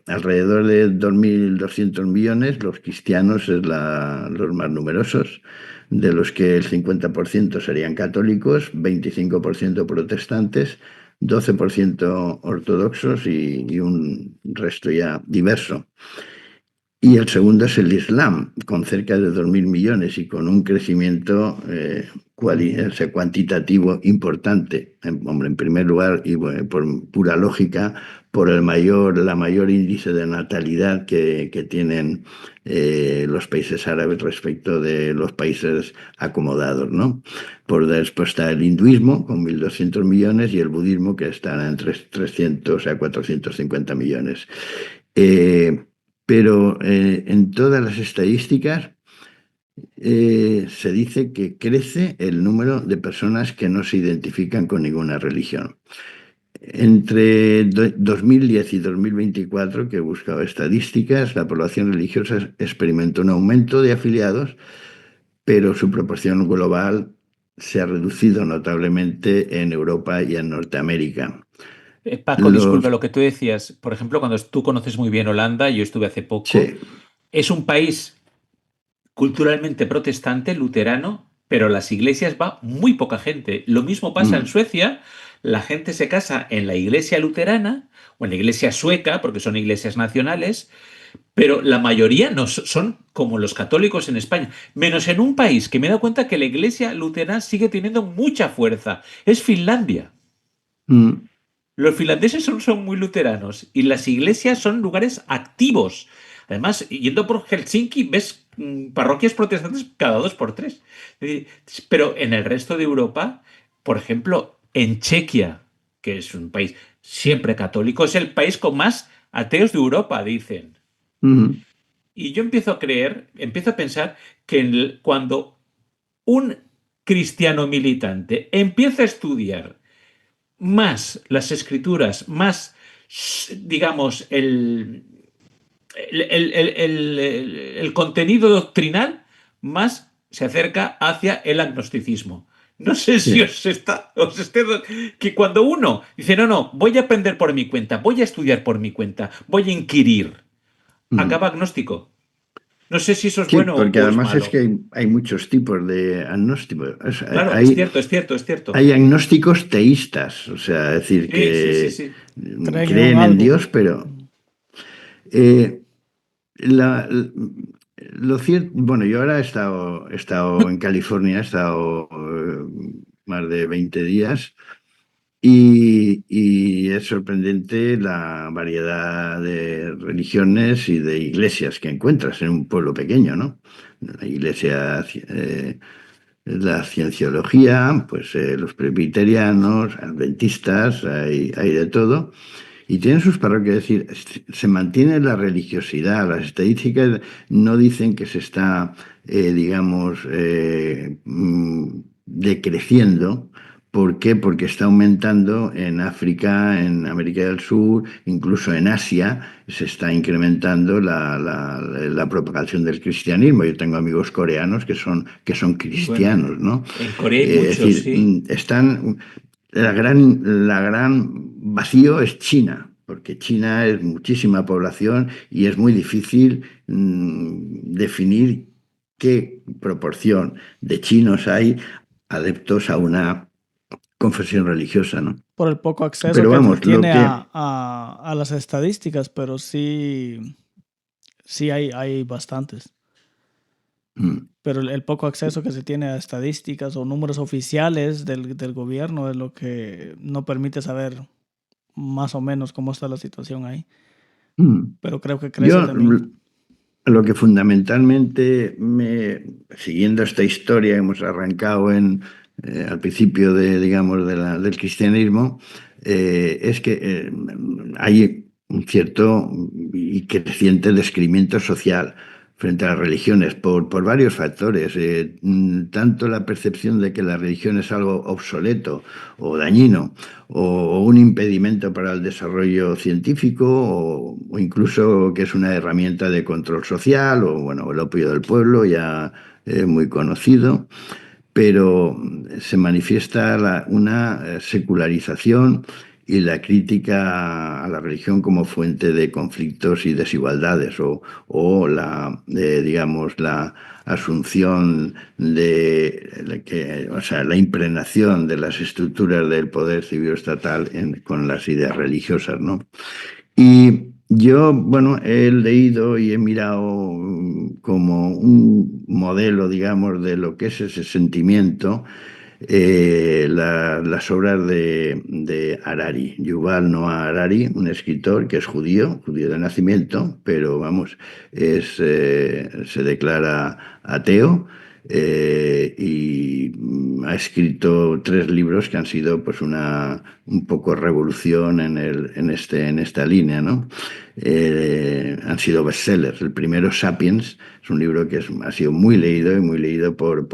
Alrededor de 2.200 millones, los cristianos es los más numerosos, de los que el 50% serían católicos, 25% protestantes, 12% ortodoxos y un resto ya diverso. Y el segundo es el Islam, con cerca de 2.000 millones y con un crecimiento cuantitativo importante. Hombre, en primer lugar, y bueno, por pura lógica, por la mayor índice de natalidad que tienen los países árabes respecto de los países acomodados, ¿no? Por después está el hinduismo, con 1.200 millones, y el budismo, que está entre 300 a 450 millones. Eh, pero en todas las estadísticas se dice que crece el número de personas que no se identifican con ninguna religión. Entre 2010 y 2024, que he buscado estadísticas, la población religiosa experimentó un aumento de afiliados, pero su proporción global se ha reducido notablemente en Europa y en Norteamérica. Paco, disculpa, Los, lo que tú decías, por ejemplo, cuando tú conoces muy bien Holanda, yo estuve hace poco, sí, es un país culturalmente protestante, luterano, pero a las iglesias va muy poca gente. Lo mismo pasa en mm, Suecia, la gente se casa en la iglesia luterana o en la iglesia sueca, porque son iglesias nacionales, pero la mayoría no son como los católicos en España, menos en un país que me he dado cuenta que la iglesia luterana sigue teniendo mucha fuerza, es Finlandia. mm, Los finlandeses son muy luteranos y las iglesias son lugares activos. Además, yendo por Helsinki ves parroquias protestantes cada dos por tres. Pero en el resto de Europa, por ejemplo, en Chequia, que es un país siempre católico, es el país con más ateos de Europa, dicen. mm, Y yo empiezo a creer, empiezo a pensar que cuando un cristiano militante empieza a estudiar más las escrituras, más, digamos, el contenido doctrinal, más se acerca hacia el agnosticismo. No sé si sí. os esté, que cuando uno dice, no, no, voy a aprender por mi cuenta, voy a estudiar por mi cuenta, voy a inquirir, Mm. acaba agnóstico. No sé si eso es Sí, bueno porque o es además es que malo. hay muchos tipos de agnósticos. Claro, es Hay, cierto, es cierto, es cierto. hay agnósticos teístas, o sea, es decir, Sí, sí, sí, que sí. Creen en un creen en algo. Dios, pero eh, la- lo cierto, bueno, yo ahora he estado en California, he estado más de 20 días. Y es sorprendente la variedad de religiones y de iglesias que encuentras en un pueblo pequeño, ¿no? La iglesia, la cienciología, pues los presbiterianos, adventistas, hay de todo. Y tienen sus parroquias, es decir, se mantiene la religiosidad. Las estadísticas no dicen que se está, digamos, decreciendo. ¿Por qué? Porque está aumentando en África, en América del Sur, incluso en Asia, se está incrementando la propagación del cristianismo. Yo tengo amigos coreanos que son Y bueno, cristianos, ¿no? en Corea hay Es muchos, decir, sí. la gran vacío es China, porque China es muchísima población y es muy difícil definir qué proporción de chinos hay adeptos a una confesión religiosa, ¿no? Por el poco acceso Pero que se vamos, lo tiene que... a las estadísticas, pero sí, sí hay bastantes. mm, Pero el poco acceso que se tiene a estadísticas o números oficiales del gobierno es lo que no permite saber más o menos cómo está la situación ahí. mm. Pero creo que crece Yo también. lo que fundamentalmente siguiendo esta historia que hemos arrancado al principio digamos, del cristianismo, es que hay un cierto y creciente descreimiento social frente a las religiones por varios factores. Tanto la percepción de que la religión es algo obsoleto o dañino, o un impedimento para el desarrollo científico, o incluso que es una herramienta de control social, o bueno, el opio del pueblo, ya muy conocido. pero se manifiesta una secularización y la crítica a la religión como fuente de conflictos y desigualdades, o digamos, la asunción o sea, la impregnación de las estructuras del poder civil estatal con las ideas religiosas, ¿no? Y yo, bueno, he leído y he mirado como un modelo, digamos, de lo que es ese sentimiento, las obras de Harari, Yuval Noah Harari, un escritor que es judío de nacimiento, pero vamos, se declara ateo, y ha escrito 3 libros que han sido pues un poco revolución en esta línea, ¿no? Han sido bestsellers. El primero, Sapiens, es un libro que ha sido muy leído y muy leído por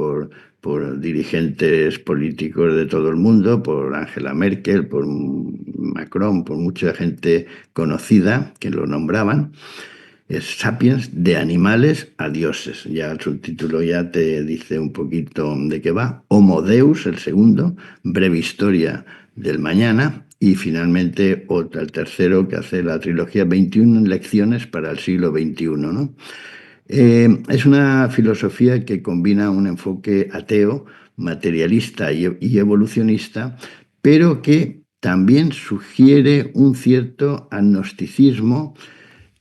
dirigentes políticos de todo el mundo, por Angela Merkel, por Macron, por mucha gente conocida que lo nombraban. Es Sapiens, de animales a dioses. Ya el subtítulo ya te dice un poquito de qué va. Homo Deus, el segundo, breve historia del mañana. Y finalmente el tercero, que hace la trilogía 21 lecciones para el siglo XXI, ¿no? Es una filosofía que combina un enfoque ateo, materialista y evolucionista, pero que también sugiere un cierto agnosticismo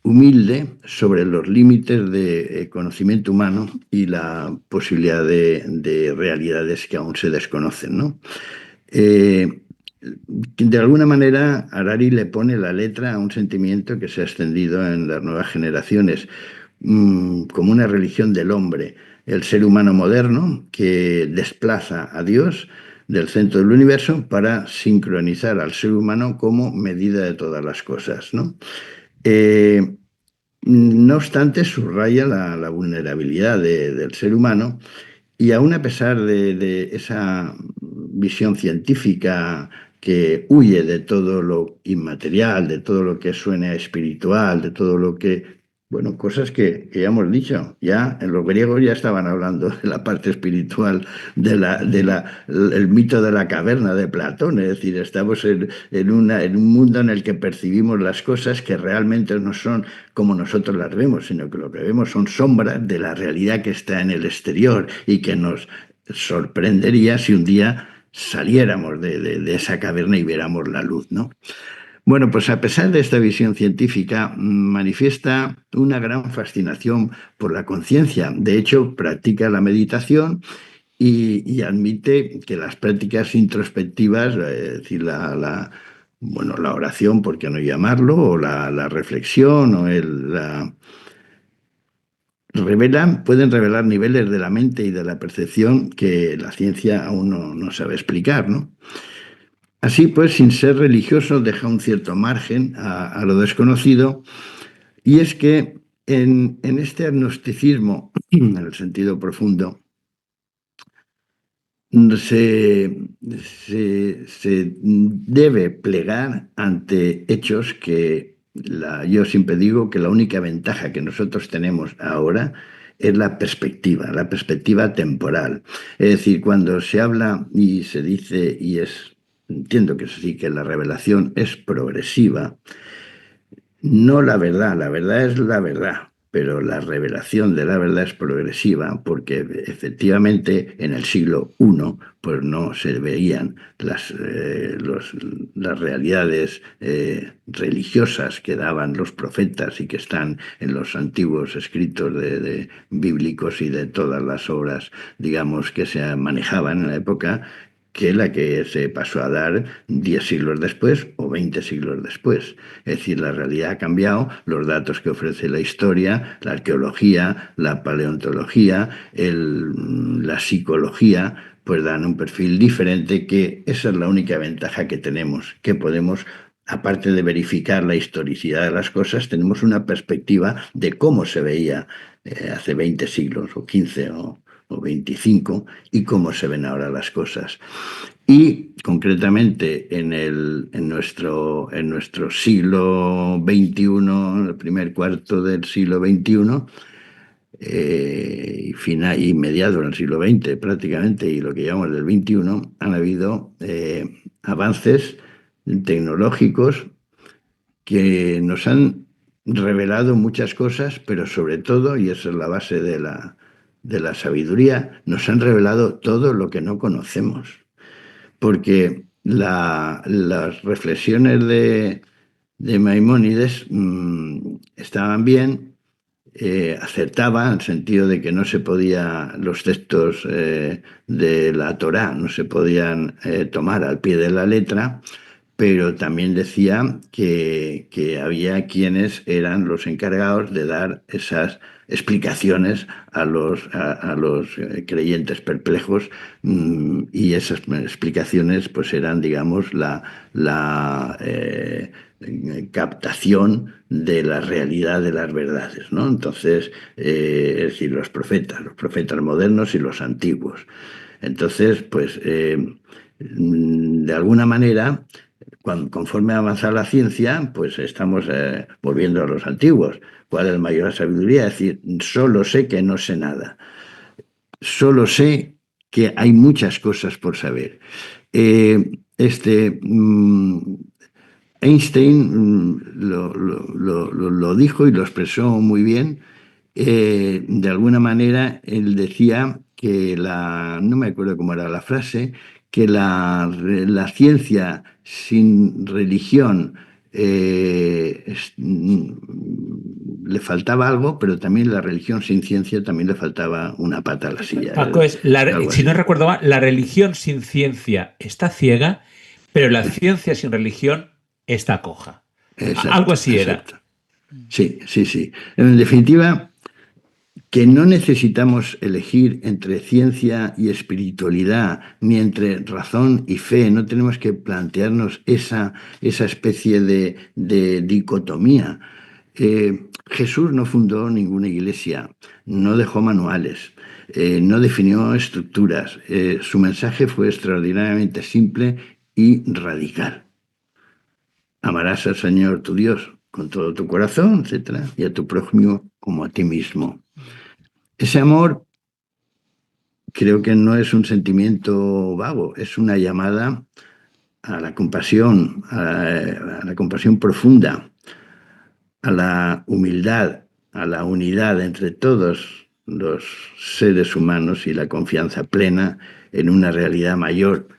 humilde sobre los límites de conocimiento humano y la posibilidad de realidades que aún se desconocen, ¿no? De alguna manera, Harari le pone la letra a un sentimiento que se ha extendido en las nuevas generaciones, como una religión del hombre, el ser humano moderno que desplaza a Dios del centro del universo para sincronizar al ser humano como medida de todas las cosas, ¿no? No obstante, subraya la vulnerabilidad del ser humano, y aún a pesar de esa visión científica que huye de todo lo inmaterial, de todo lo que suena espiritual, de todo lo que, bueno, cosas que ya hemos dicho, ya en los griegos ya estaban hablando de la parte espiritual, el mito de la caverna de Platón, es decir, estamos en un mundo en el que percibimos las cosas que realmente no son como nosotros las vemos, sino que lo que vemos son sombras de la realidad que está en el exterior, y que nos sorprendería si un día saliéramos de esa caverna y viéramos la luz, ¿no? Bueno, pues a pesar de esta visión científica, manifiesta una gran fascinación por la conciencia. De hecho, practica la meditación y admite que las prácticas introspectivas, es decir, bueno, la oración, por qué no llamarlo, o la reflexión, o pueden revelar niveles de la mente y de la percepción que la ciencia aún no sabe explicar, ¿no? Así pues, sin ser religioso, deja un cierto margen a lo desconocido, y es que en este agnosticismo, en el sentido profundo, se debe plegar ante hechos que yo siempre digo que la única ventaja que nosotros tenemos ahora es la perspectiva temporal. Es decir, cuando se habla y se dice, entiendo que es así, que la revelación es progresiva, no la verdad es la verdad, pero la revelación de la verdad es progresiva, porque efectivamente en el siglo I pues no se veían las realidades religiosas que daban los profetas y que están en los antiguos escritos bíblicos y de todas las obras, digamos, que se manejaban en la época, que la que se pasó a dar 10 siglos después o 20 siglos después. Es decir, la realidad ha cambiado, los datos que ofrece la historia, la arqueología, la paleontología, la psicología, pues dan un perfil diferente, que esa es la única ventaja que tenemos, que podemos, aparte de verificar la historicidad de las cosas, tenemos una perspectiva de cómo se veía hace 20 siglos o 15 o 25, y cómo se ven ahora las cosas. Y concretamente en nuestro siglo XXI, el primer cuarto del siglo XXI, y mediados del siglo XX prácticamente, y lo que llamamos del XXI, han habido avances tecnológicos que nos han revelado muchas cosas, pero sobre todo, y esa es la base de la sabiduría, nos han revelado todo lo que no conocemos. Porque las reflexiones de Maimónides estaban bien, acertaban en el sentido de que no se podía, los textos de la Torá no se podían tomar al pie de la letra, pero también decía que había quienes eran los encargados de dar esas explicaciones a los creyentes perplejos, y esas explicaciones pues eran, digamos, la captación de la realidad de las verdades, ¿no? Entonces, es decir, los profetas modernos y los antiguos. Entonces, pues, de alguna manera, conforme avanza la ciencia, pues estamos volviendo a los antiguos. ¿Cuál es la mayor sabiduría? Es decir, solo sé que no sé nada. Solo sé que hay muchas cosas por saber. Eh, este, mm, Einstein lo dijo y lo expresó muy bien. De alguna manera, él decía que no me acuerdo cómo era la frase, que la ciencia sin religión le faltaba algo, pero también la religión sin ciencia también le faltaba una pata a la silla. Paco, Algo si no así. recuerdo mal, la religión sin ciencia está ciega, pero la ciencia sin religión está coja. Algo Exacto, así era. exacto. Sí, sí, sí. En definitiva, que no necesitamos elegir entre ciencia y espiritualidad, ni entre razón y fe. No tenemos que plantearnos esa especie de dicotomía. Jesús no fundó ninguna iglesia, no dejó manuales, no definió estructuras. Su mensaje fue extraordinariamente simple y radical. Amarás al Señor tu Dios con todo tu corazón, etcétera, y a tu prójimo como a ti mismo. Ese amor creo que no es un sentimiento vago, es una llamada a la compasión, a la compasión profunda, a la humildad, a la unidad entre todos los seres humanos y la confianza plena en una realidad mayor,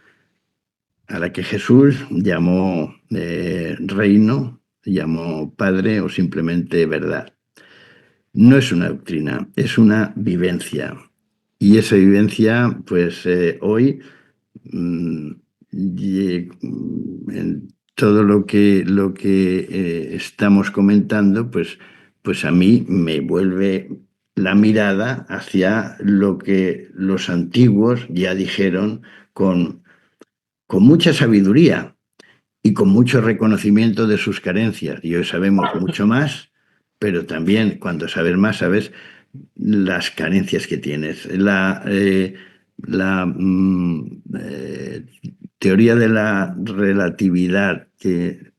a la que Jesús llamó reino, llamó Padre o simplemente verdad. No es una doctrina, es una vivencia. Y esa vivencia, pues hoy, mm, en todo lo que estamos comentando, pues a mí me vuelve la mirada hacia lo que los antiguos ya dijeron con mucha sabiduría y con mucho reconocimiento de sus carencias. Y hoy sabemos mucho más, pero también cuando sabes más, sabes las carencias que tienes. La teoría de la relatividad que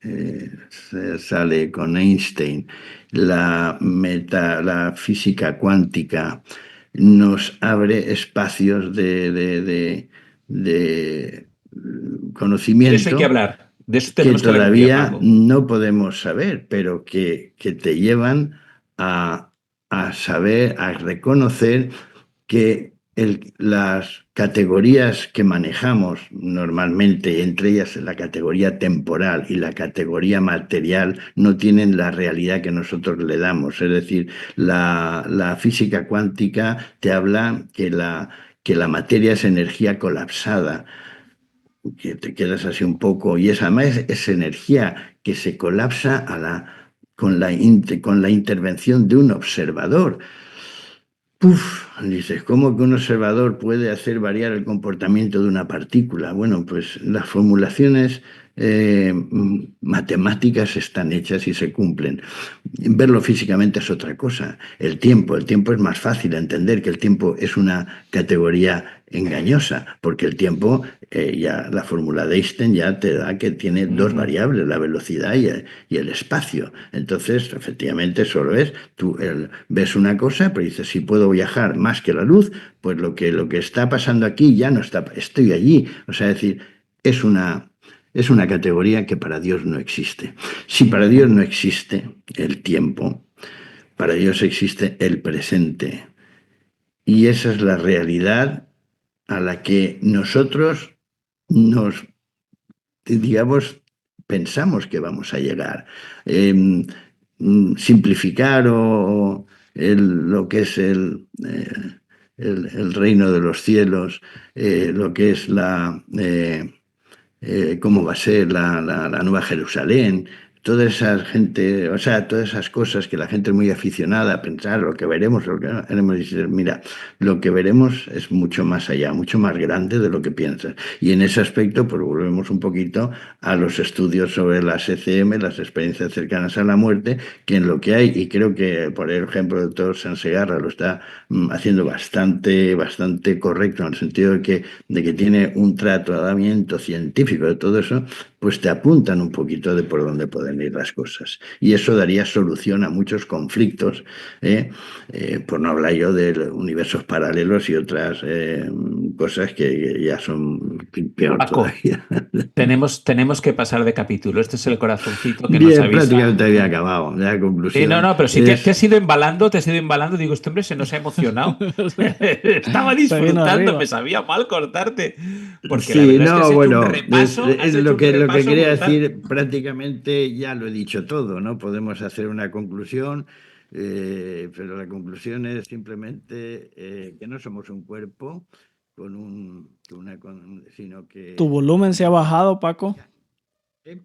sale con Einstein, la física cuántica, nos abre espacios de De eso hay que conocimiento hablar. De eso que tenemos que hablar un día, todavía Paco. no podemos saber, pero que te llevan a, a saber, a reconocer que las categorías que manejamos normalmente, entre ellas la categoría temporal y la categoría material, no tienen la realidad que nosotros le damos. Es decir, la física cuántica te habla que la materia es energía colapsada, que te quedas así un poco, y esa además es energía que se colapsa con la intervención de un observador. Puf, dices, ¿cómo que un observador puede hacer variar el comportamiento de una partícula? Bueno, pues las formulaciones matemáticas están hechas y se cumplen. verlo físicamente es otra cosa. El tiempo es más fácil entender que el tiempo es una categoría engañosa, porque el tiempo, ya la fórmula de Einstein ya te da que tiene dos variables, la velocidad y el espacio. Entonces, efectivamente, solo es, tú ves una cosa, pero dices, si puedo viajar más que la luz, pues lo que está pasando aquí ya no está, estoy allí. O sea, es decir, es una categoría que para Dios no existe. Si para Dios no existe el tiempo, para Dios existe el presente. Y esa es la realidad a la que nosotros nos, digamos, pensamos que vamos a llegar. Simplificar lo que es el reino de los cielos, lo que es cómo va a ser la Nueva Jerusalén, toda esa gente, o sea, todas esas cosas que la gente es muy aficionada a pensar, lo que veremos, lo que no veremos, y dices, mira, lo que veremos es mucho más allá, mucho más grande de lo que piensas. Y en ese aspecto, pues volvemos un poquito a los estudios sobre las ECM, las experiencias cercanas a la muerte, que en lo que hay, y creo que, por ejemplo, el doctor Sansegarra lo está haciendo bastante correcto, en el sentido de que tiene un tratamiento científico de todo eso, pues te apuntan un poquito de por dónde pueden ir las cosas. Y eso daría solución a muchos conflictos, por no hablar yo de universos paralelos y otras cosas que ya son peor Paco, todavía. tenemos que pasar de capítulo. Este es el corazoncito que nos Bien, avisa. prácticamente había acabado. La Sí, conclusión no, pero si te es... has ido embalando, digo, este hombre se nos ha emocionado. Estaba Se vino disfrutando, me arriba. sabía mal cortarte. Porque la Sí, verdad es que no, has hecho un bueno, repaso, has hecho lo un que repaso quería brutal. decir prácticamente ya lo he dicho todo, ¿no? Podemos hacer una conclusión, pero la conclusión es simplemente que no somos un cuerpo sino que... Tu volumen se ha bajado, Paco.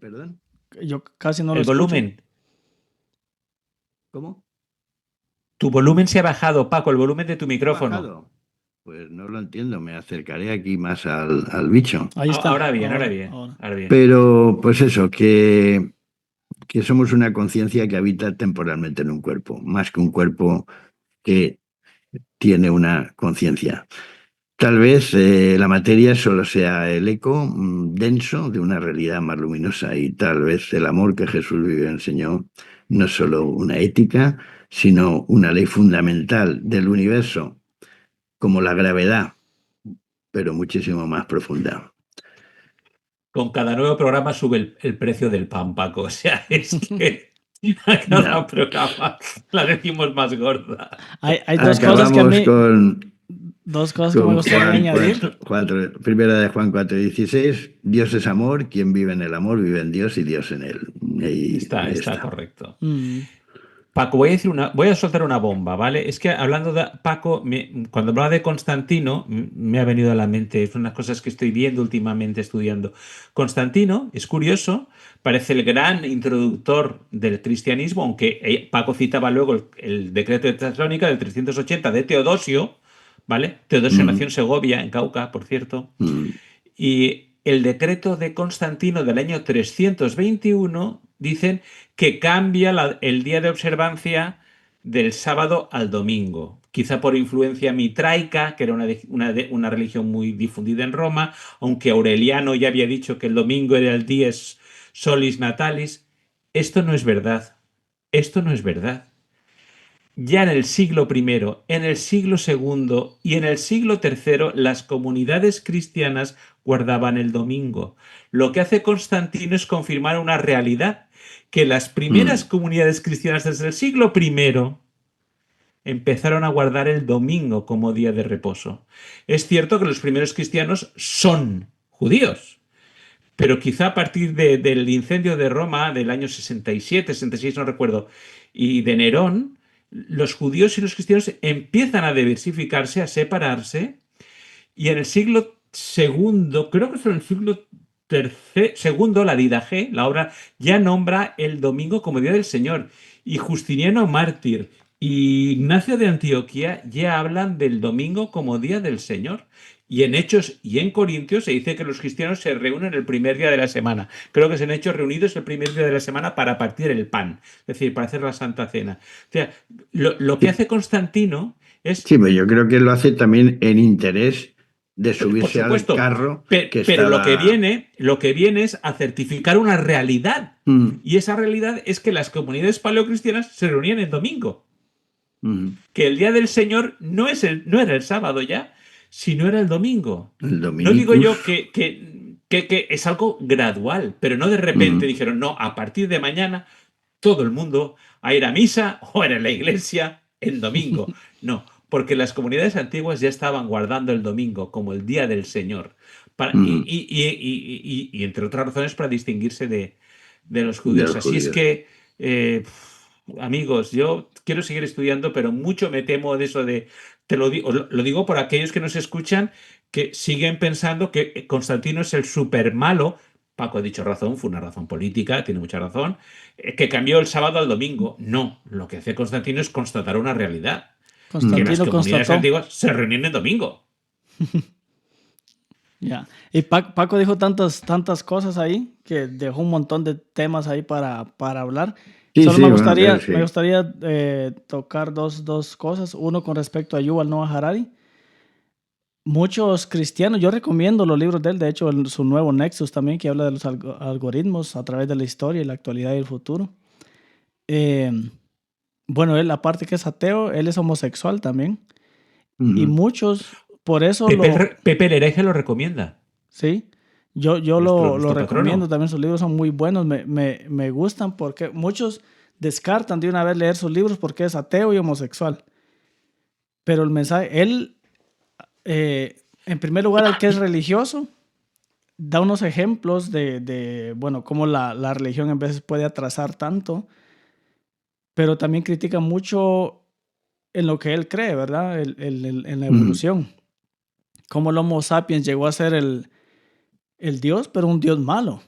¿Perdón? Yo casi no lo El escucho. volumen. ¿Cómo? Tu volumen se ha bajado, Paco, el volumen de tu ¿Se ha micrófono. bajado? Pues no lo entiendo, me acercaré aquí más al bicho. Ahí está. Ahora bien, ahora Ahora, bien, ahora. ahora bien. Pero, pues eso, que somos una conciencia que habita temporalmente en un cuerpo, más que un cuerpo que tiene una conciencia. Tal vez la materia solo sea el eco denso de una realidad más luminosa, y tal vez el amor que Jesús vivió y enseñó no es solo una ética, sino una ley fundamental del universo, como la gravedad, pero muchísimo más profunda. Con cada nuevo programa sube el precio del pan, Paco. O sea, es que a cada Ya. programa la decimos más gorda. Hay dos cosas que a Acabamos mí, con dos cosas que me Con gustaría Juan añadir. primera de Juan 4:16, Dios es amor, quien vive en el amor vive en Dios y Dios en él. Ahí Está está. correcto. Mm, Paco, voy a soltar una bomba, ¿vale? Es que hablando de Paco, cuando hablaba de Constantino, me ha venido a la mente, es unas cosas que estoy viendo últimamente estudiando. Constantino, es curioso, parece el gran introductor del cristianismo, aunque Paco citaba luego el decreto de Tesalónica del 380 de Teodosio, ¿vale? Teodosio nació en Mm, Segovia, en Cauca, por cierto. mm, Y el decreto de Constantino del año 321 dicen que cambia el día de observancia del sábado al domingo. Quizá por influencia mitraica, que era una religión muy difundida en Roma, aunque Aureliano ya había dicho que el domingo era el dies solis natalis. Esto no es verdad. Esto no es verdad. Ya en el siglo I, en el siglo II y en el siglo III, las comunidades cristianas guardaban el domingo. Lo que hace Constantino es confirmar una realidad, que las primeras mm, comunidades cristianas desde el siglo I empezaron a guardar el domingo como día de reposo. Es cierto que los primeros cristianos son judíos, pero quizá a partir del incendio de Roma del año 67, 66, no recuerdo, y de Nerón, los judíos y los cristianos empiezan a diversificarse, a separarse, y en el siglo segundo, creo que fue en el siglo segundo, la Didache, la obra, ya nombra el domingo como Día del Señor. Y Justiniano Mártir y Ignacio de Antioquía ya hablan del domingo como Día del Señor. Y en Hechos y en Corintios se dice que los cristianos se reúnen el primer día de la semana. Creo que es en Hechos reunidos el primer día de la semana para partir el pan, es decir, para hacer la Santa Cena. O sea, lo que hace Constantino es, Sí, pues yo creo que lo hace también en interés de por subirse al supuesto, carro que pero estaba... lo que viene es a certificar una realidad. Mm, Y esa realidad es que las comunidades paleocristianas se reunían en domingo. mm, Que el día del Señor no era el sábado ya, sino era el domingo. el No digo Dominicus. yo que es algo gradual, pero no de repente Mm, dijeron, no, a partir de mañana todo el mundo a ir a misa o a ir a la iglesia en domingo. No, porque las comunidades antiguas ya estaban guardando el domingo como el día del Señor. mm, Y entre otras razones para distinguirse de los de judíos. los Así es judíos. que, amigos, yo quiero seguir estudiando, pero mucho me temo de eso de, lo digo por aquellos que nos escuchan que siguen pensando que Constantino es el super malo. Paco ha dicho razón, fue una razón política, tiene mucha razón, que cambió el sábado al domingo. No, lo que hace Constantino es constatar una realidad, que Mm, las Constantino comunidades constató. antiguas se reunían el domingo. Ya. Y Paco dijo tantas cosas ahí que dejó un montón de temas ahí para hablar. sí, Solo sí, bueno, claro, me sí. gustaría tocar dos cosas. Uno con respecto a Yuval Noah Harari. Muchos cristianos, yo recomiendo los libros de él, de hecho su nuevo Nexus también, que habla de los algoritmos a través de la historia y la actualidad y el futuro. Eh, bueno, él aparte que es ateo, él es homosexual también. Y Ujú. muchos, por eso Pepe el hereje lo recomienda, sí, yo lo nuestro recomiendo patrono. también, sus libros son muy buenos, me gustan porque muchos descartan de una vez leer sus libros porque es ateo y homosexual. Pero el mensaje, él, en primer lugar, el que es religioso, da unos ejemplos bueno, cómo la religión en veces puede atrasar tanto, pero también critica mucho en lo que él cree, ¿verdad? En la Ujú. evolución. Cómo el Homo sapiens llegó a ser el Dios, pero un Dios malo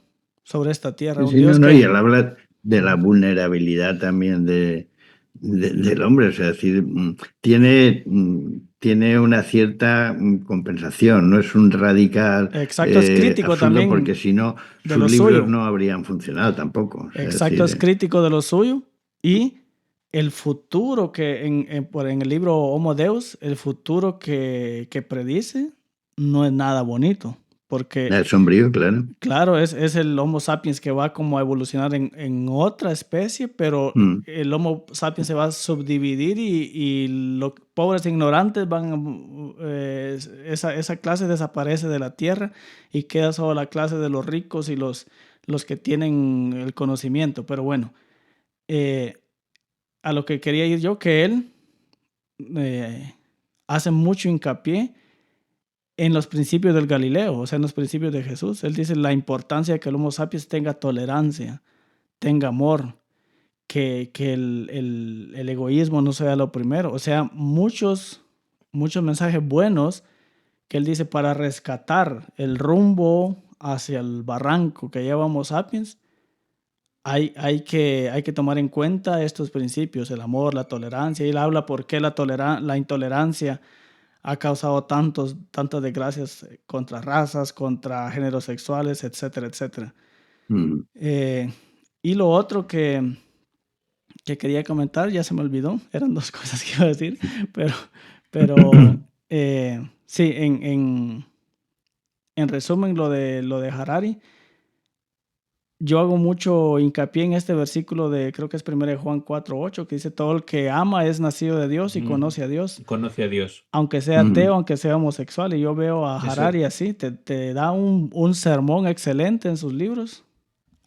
sobre esta tierra, Sí, un sí, no, Dios no, y que... él habla de la vulnerabilidad también del hombre, o sea, es decir, tiene una cierta compensación, no es un radical Exacto, es crítico absurdo, porque también si no, de sus lo libros suyo. no habrían funcionado tampoco. O sea, es Exacto, decir, es crítico de lo suyo y el futuro que en el libro Homo Deus, el futuro que predice no es nada bonito, porque es sombrío, claro. claro, es el Homo sapiens que va como a evolucionar en otra especie, pero Mm, el Homo sapiens se va a subdividir y los pobres ignorantes van, esa clase desaparece de la tierra y queda solo la clase de los ricos y los que tienen el conocimiento. Pero bueno, eh, a lo que quería ir yo, que él eh, hace mucho hincapié en los principios del Galileo, o sea, en los principios de Jesús. Él dice la importancia de que el Homo sapiens tenga tolerancia, tenga amor, que el egoísmo no sea lo primero. O sea, muchos mensajes buenos que él dice para rescatar el rumbo hacia el barranco que lleva Homo sapiens. Hay que tomar en cuenta estos principios, el amor, la tolerancia. Y él habla por qué la intolerancia ha causado tantas desgracias contra razas, contra géneros sexuales, etcétera, etcétera. mm. Y lo otro que quería comentar, ya se me olvidó, eran dos cosas que iba a decir, pero sí, en resumen, lo de Harari, yo hago mucho hincapié en este versículo creo que es 1 Juan 4:8, que dice, todo el que ama es nacido de Dios y Mm, conoce a Dios. conoce a Dios. Aunque sea ateo, Mm, aunque sea homosexual, y yo veo a Eso, Harari así, te da un sermón excelente en sus libros.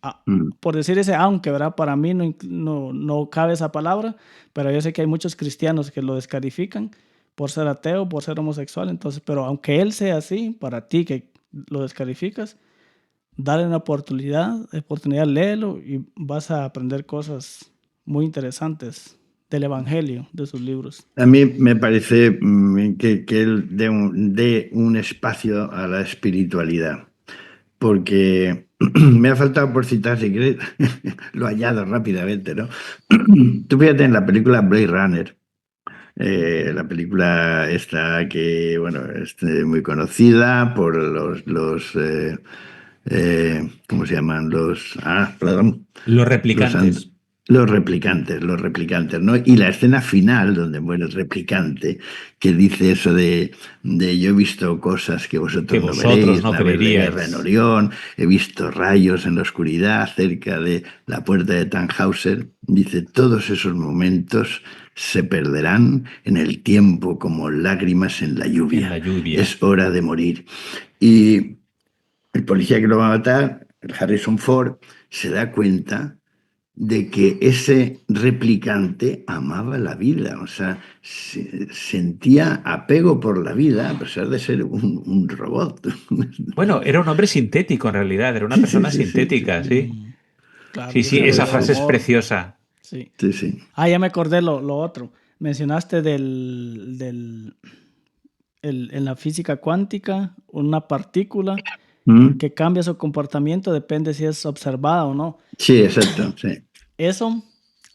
Ah, mm. por decir ese aunque, ¿verdad? Para mí no cabe esa palabra, pero yo sé que hay muchos cristianos que lo descalifican por ser ateo, por ser homosexual, entonces, pero aunque él sea así, para ti que lo descalificas, dale una oportunidad, léelo y vas a aprender cosas muy interesantes del Evangelio, de sus libros. A mí me parece que él dé un espacio a la espiritualidad, porque me ha faltado por citar, si quieres, lo añado rápidamente, ¿no? Tú fíjate en la película Blade Runner, La película esta que, bueno, es muy conocida por ¿cómo se llaman? Perdón, Los los, and- replicantes. los replicantes, ¿no? Y la escena final, donde muere el replicante, que dice eso de yo he visto cosas que Que vosotros no vosotros veréis, no naves de guerra en creeríais. Orión, he visto rayos en la oscuridad cerca de la puerta de Tannhauser. Dice, todos esos momentos se perderán en el tiempo como lágrimas en la En la lluvia. lluvia. Es hora de morir. Y el policía que lo va a matar, el Harrison Ford, se da cuenta de que ese replicante amaba la vida, o sea, sentía apego por la vida a pesar de ser un robot. Bueno, era un hombre sintético en realidad, era una Sí, sí, persona sí, sí, sí, sintética, sí. sí. Mm, claro, Sí, y sí, ese esa rollo de frase es amor. preciosa. Sí. Sí, sí. Ah, ya me acordé lo otro. Mencionaste en la física cuántica, una partícula Mm. que cambia su comportamiento depende si es observada o no. Sí, exacto, sí. Eso,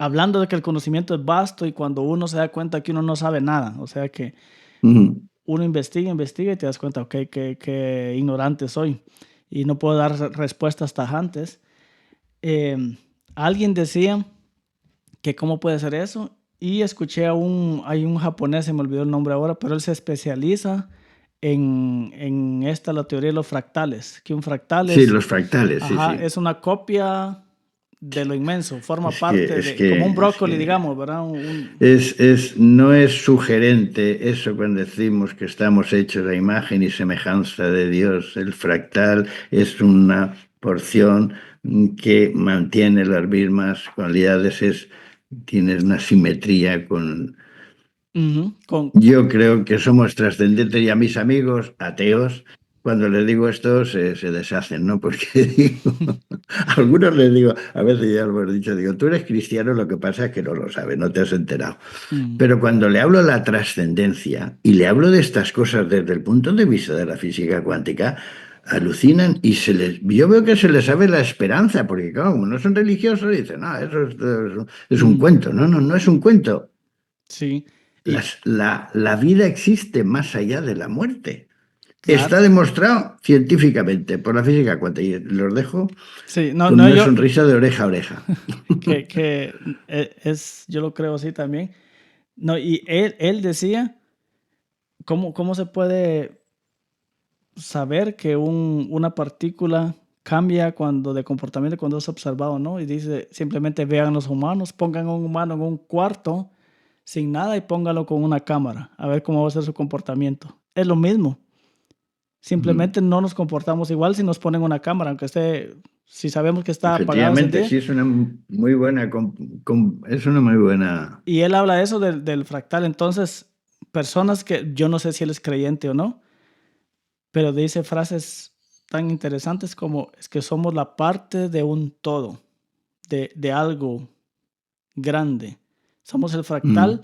hablando de que el conocimiento es vasto y cuando uno se da cuenta que uno no sabe nada, o sea que Mm. uno investiga y te das cuenta, ok, que ignorante soy y no puedo dar respuestas tajantes. Eh, Alguien decía que cómo puede ser eso y escuché hay un japonés, se me olvidó el nombre ahora, pero él se especializa en la teoría de los fractales, que un fractal Sí, es, los fractales, sí, ajá, sí. es una copia de lo inmenso, forma Es que, parte es de, como un que, es brócoli, que digamos, ¿verdad? no es sugerente eso cuando decimos que estamos hechos a imagen y semejanza de Dios. El fractal es una porción que mantiene las mismas cualidades, tiene una simetría con... Ujú, Yo creo que somos trascendentes y a mis amigos ateos, cuando les digo esto, se deshacen, ¿no? Porque digo, a algunos les digo, a veces ya lo hemos dicho, digo, tú eres cristiano, lo que pasa es que no lo sabes, no te has enterado. mm, Pero cuando le hablo de la trascendencia y le hablo de estas cosas desde el punto de vista de la física cuántica, alucinan y yo veo que se les sabe la esperanza, porque claro, como no son religiosos, dicen, no, es un mm, cuento. No, no, no es un cuento. sí, y La vida existe más allá de la muerte. claro, Está demostrado científicamente por la física cuántica. Y los dejo sí, no, con no, una sonrisa de oreja a oreja. yo lo creo así también. No, y él decía, ¿cómo se puede saber que una partícula cambia de comportamiento cuando es observado, ¿no? Y dice, simplemente vean los humanos, pongan a un humano en un cuarto sin nada y póngalo con una cámara, a ver cómo va a ser su comportamiento. Es lo mismo. Mm. Simplemente no nos comportamos igual si nos ponen una cámara, aunque esté, si sabemos que está apagado Efectivamente, encendido. sí, es una muy buena, es una muy buena. Y él habla de eso del fractal. Entonces, personas que yo no sé si él es creyente o no, pero dice frases tan interesantes como es que somos la parte de un todo, de algo grande. Somos el Mm. fractal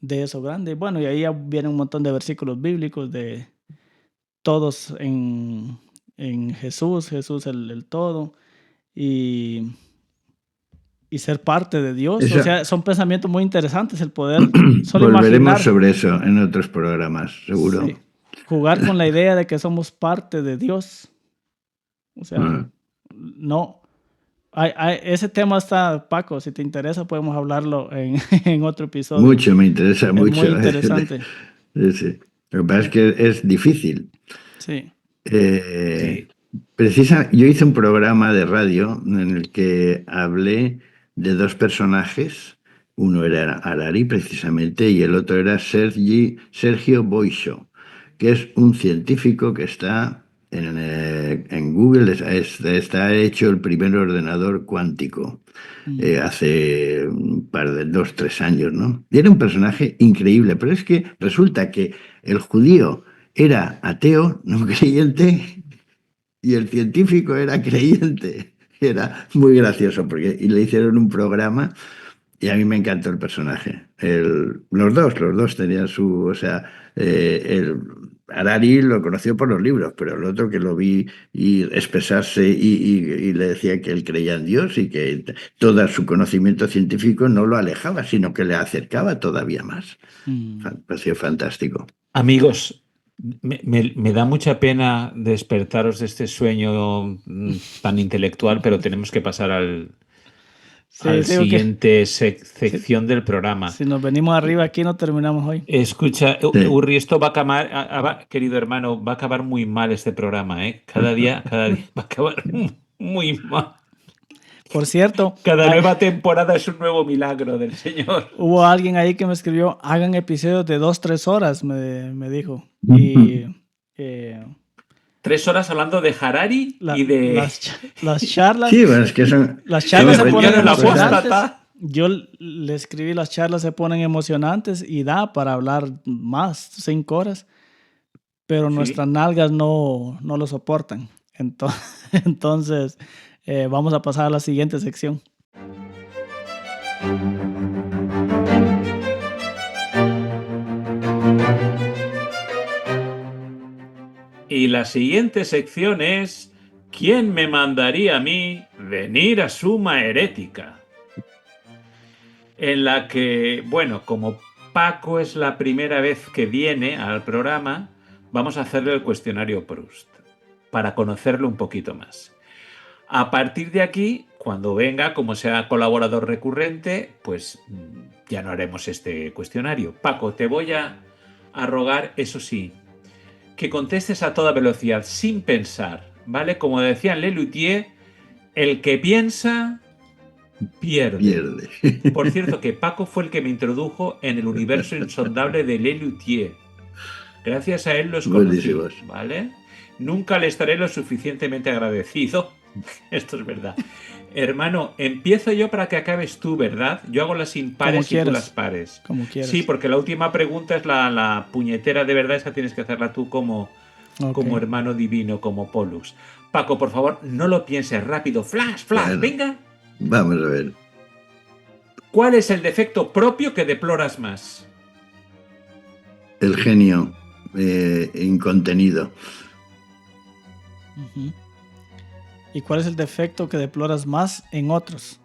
de eso grande. Bueno, y ahí ya viene un montón de versículos bíblicos de todos en Jesús, Jesús el todo, y, y ser parte de Dios. O Eso, sea, son pensamientos muy interesantes el poder solo volveremos imaginar, sobre eso en otros programas, seguro. sí, jugar con la idea de que somos parte de Dios. O sea, Ah, no. Ese tema está, Paco, si te interesa podemos hablarlo en otro episodio. mucho, me interesa Es mucho. muy interesante. Sí, sí. Lo que pasa es que es difícil. Sí. Eh, Sí. yo hice un programa de radio en el que hablé de dos personajes. Uno era Harari, precisamente, y el otro era Sergio Boixo, que es un científico que está en Google, está hecho el primer ordenador cuántico Mm, hace un par de 2, 3 años, ¿no? Y era un personaje increíble, pero es que resulta que el judío era ateo, no creyente, y el científico era creyente. Era muy gracioso porque y le hicieron un programa Y a mí me encantó el personaje. Los dos tenían su, o sea, Harari lo conoció por los libros, pero el otro que lo vi y expresarse y le decía que él creía en Dios y que todo su conocimiento científico no lo alejaba, sino que le acercaba todavía más. Mm. Pareció fantástico. Amigos, me da mucha pena despertaros de este sueño tan intelectual, pero tenemos que pasar Sí, al sí, ok. siguiente Si, sección del programa. si nos venimos arriba aquí no terminamos hoy. Escucha, Sí. Urri, esto va a acabar, querido hermano, va a acabar muy mal este programa, ¿eh? Cada día va a acabar muy mal. Por cierto, Cada nueva temporada es un nuevo milagro del Señor. hubo alguien ahí que me escribió, hagan episodios de 2, 3 horas, me dijo. Y 3 horas hablando de Harari y de las charlas, Sí, bueno, es que son, las de charlas se ponen Berrión el cosas. emocionantes. apóstata. Yo le escribí, las charlas se ponen emocionantes y da para hablar más, 5 horas, pero Sí. nuestras nalgas no lo soportan. Entonces, vamos a pasar a la siguiente sección. Y la siguiente sección es ¿quién me mandaría a mí venir a Suma Herética? En la que, bueno, como Paco es la primera vez que viene al programa, vamos a hacerle el cuestionario Proust para conocerlo un poquito más. A partir de aquí, cuando venga, como sea colaborador recurrente, pues ya no haremos este cuestionario. Paco, te voy a rogar, eso sí, que contestes a toda velocidad, sin pensar, ¿vale? Como decía Lelutier, el que piensa pierde. Pierde. Por cierto, que Paco fue el que me introdujo en el universo insondable de Lelutier. Gracias a él los conocí, Buenísimos. ¿vale? Nunca le estaré lo suficientemente agradecido. Esto es verdad. Hermano, empiezo yo para que acabes tú, ¿verdad? Yo hago las impares y tú quieras. las pares. Como quieras. Sí, porque la última pregunta es la puñetera de verdad, esa tienes que hacerla tú como hermano divino, como Pollux. Paco, por favor, no lo pienses rápido. Flash, Bueno, venga. vamos a ver. ¿Cuál es el defecto propio que deploras más? El genio incontenido. Uh-huh. ¿Y cuál es el defecto que deploras más en otros?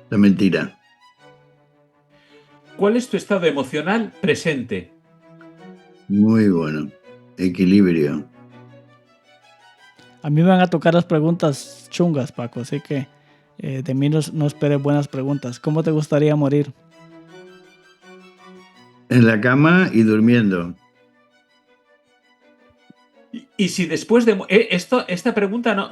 La mentira. ¿Cuál es tu estado emocional presente? Muy bueno. Equilibrio. A mí me van a tocar las preguntas chungas, Paco, así que de mí no esperes buenas preguntas. ¿Cómo te gustaría morir? En la cama y durmiendo. Y si después de... esta pregunta no,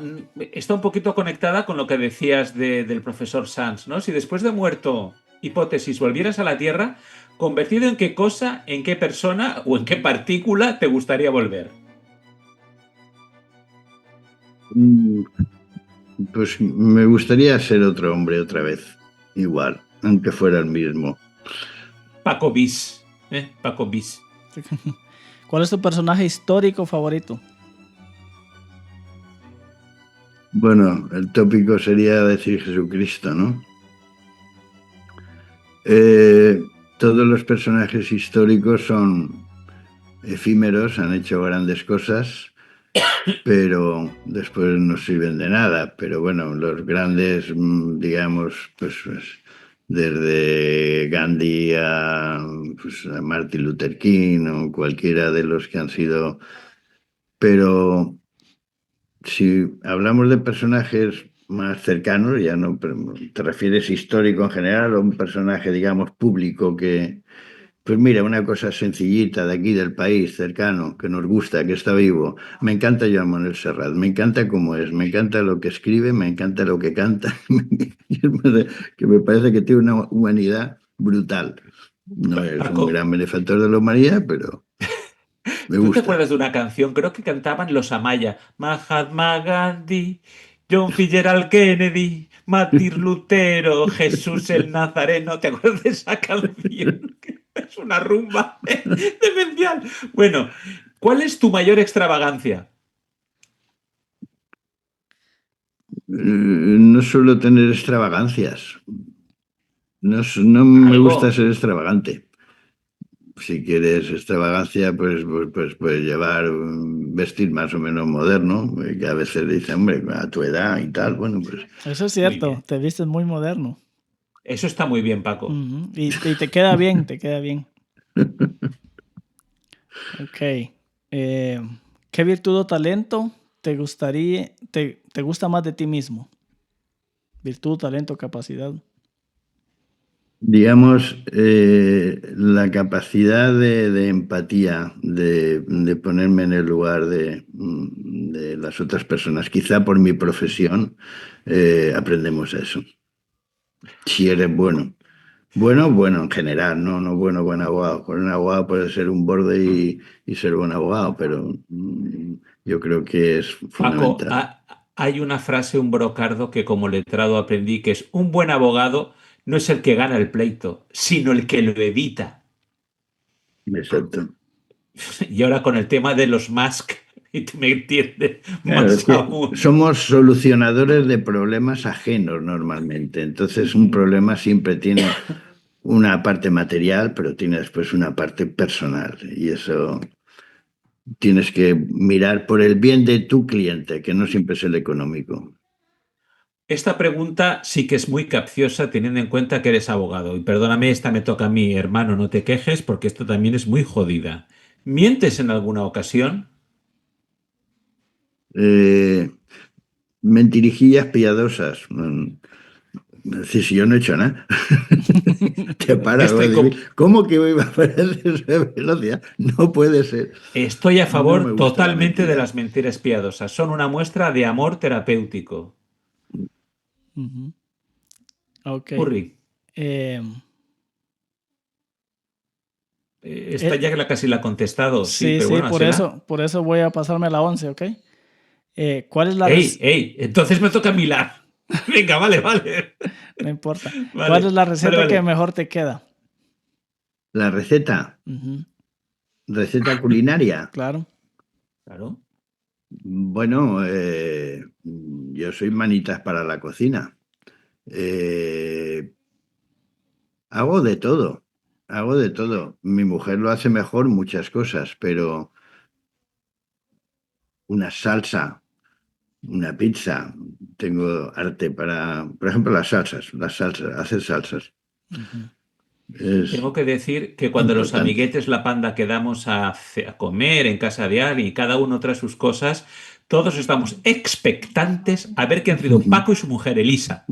está un poquito conectada con lo que decías del profesor Sanz, ¿no? Si después de muerto, hipótesis, volvieras a la Tierra, ¿convertido en qué cosa, en qué persona o en qué partícula te gustaría volver? Pues me gustaría ser otro hombre otra vez. Igual, aunque fuera el mismo. Paco Bis. Paco Bis. ¿Cuál es tu personaje histórico favorito? Bueno, el tópico sería decir Jesucristo, ¿no? Todos los personajes históricos son efímeros, han hecho grandes cosas, pero después no sirven de nada. Pero bueno, los grandes, digamos, pues desde Gandhi a Martin Luther King o cualquiera de los que han sido... Pero si hablamos de personajes más cercanos, ya no te refieres histórico en general o un personaje, digamos, público que, pues mira, una cosa sencillita de aquí del país, cercano, que nos gusta, que está vivo. Me encanta Joan Manuel Serrat, me encanta cómo es, me encanta lo que escribe, me encanta lo que canta, que me parece que tiene una humanidad brutal. No es un Paco, gran benefactor de la humanidad, pero me ¿tú te gusta. acuerdas de una canción? Creo que cantaban los Amaya. Mahatma Gandhi, John Fitzgerald Kennedy, Martín Lutero, Jesús el Nazareno. ¿Te acuerdas de esa canción? Es una rumba demencial. Bueno, ¿cuál es tu mayor extravagancia? No suelo tener extravagancias. no me gusta Algo. ser extravagante. Si quieres extravagancia, pues llevar, vestir más o menos moderno, que a veces dicen, hombre, a tu edad y tal, bueno, pues Eso es Muy cierto, bien. te vistes muy moderno. Eso está muy bien, Paco. Ujú, y te queda bien, te queda bien. Ok. ¿Qué virtud o talento te gustaría, te gusta más de ti mismo? Virtud, talento, capacidad. digamos, la capacidad de empatía, de ponerme en el lugar de las otras personas. Quizá por mi profesión aprendemos eso. Si eres bueno. Bueno, en general, no bueno, buen abogado. Con un abogado puede ser un borde y ser buen abogado, pero yo creo que es Paco, fundamental. hay una frase, un brocardo que como letrado aprendí, que es un buen abogado no es el que gana el pleito, sino el que lo evita. Exacto. Y ahora con el tema de los Musk, y tú me entiendes Claro, es más que aún. somos solucionadores de problemas ajenos normalmente. Entonces, un problema siempre tiene una parte material, pero tiene después una parte personal. Y eso tienes que mirar por el bien de tu cliente, que no siempre es el económico. Esta pregunta sí que es muy capciosa teniendo en cuenta que eres abogado. Y perdóname, esta me toca a mí, hermano, no te quejes porque esto también es muy jodida. ¿Mientes en alguna ocasión? Eh, Mentirijillas piadosas. Si yo no he hecho nada. Te para, Estoy, ¿cómo que voy a parar esa velocidad? No puede ser. estoy a No me favor gusta la totalmente de mentira. las mentiras piadosas. Son una muestra de amor terapéutico. Ujú. Ok. Urri, Eh, esta eh, ya casi la ha contestado, sí, sí, pero sí, bueno, házela. por eso voy a pasarme a la 11, ¿ok? ¿Cuál es la ¡Ey, receta? ey! Entonces me toca a mí la. Venga, vale, vale. No importa. ¿Cuál es Vale, la vale, receta que vale. mejor te queda? La Ujú, receta culinaria. claro. Claro. Bueno, yo soy manitas para la cocina. Eh, Hago de todo, hago de todo. Mi mujer lo hace mejor muchas cosas, pero una salsa, una pizza, tengo arte para, por ejemplo, las salsas, hacer salsas. Ujú. Es Tengo que decir que cuando los importante. amiguetes, la panda, quedamos a comer en casa de alguien y cada uno trae sus cosas, todos estamos expectantes a ver qué han traído Paco y su mujer Elisa.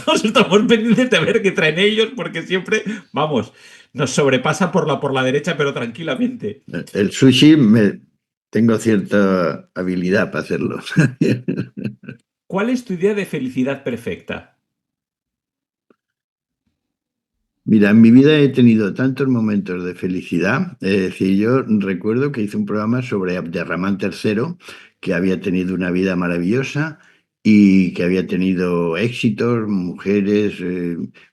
Todos estamos pendientes de ver qué traen ellos porque siempre, vamos, nos sobrepasa por la derecha, pero tranquilamente. El sushi tengo cierta habilidad para hacerlo. ¿Cuál es tu idea de felicidad perfecta? Mira, en mi vida he tenido tantos momentos de felicidad. Es decir, yo recuerdo que hice un programa sobre Abderramán III, que había tenido una vida maravillosa y que había tenido éxitos, mujeres,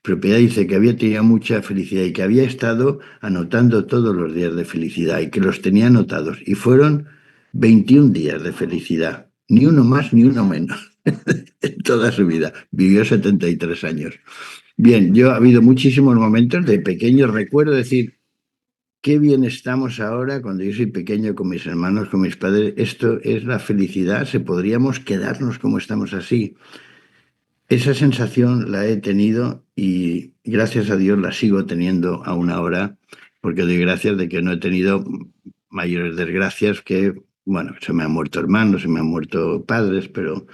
propiedad. Dice que había tenido mucha felicidad y que había estado anotando todos los días de felicidad y que los tenía anotados. Y fueron 21 días de felicidad, ni uno más ni uno menos, en toda su vida. Vivió 73 años. Bien, yo ha habido muchísimos momentos de pequeño recuerdo decir, qué bien estamos ahora cuando yo soy pequeño con mis hermanos, con mis padres. Esto es la felicidad, se podríamos quedarnos como estamos así. Esa sensación la he tenido y gracias a Dios la sigo teniendo aún ahora, porque doy gracias de que no he tenido mayores desgracias que, bueno, se me han muerto hermanos, se me han muerto padres, pero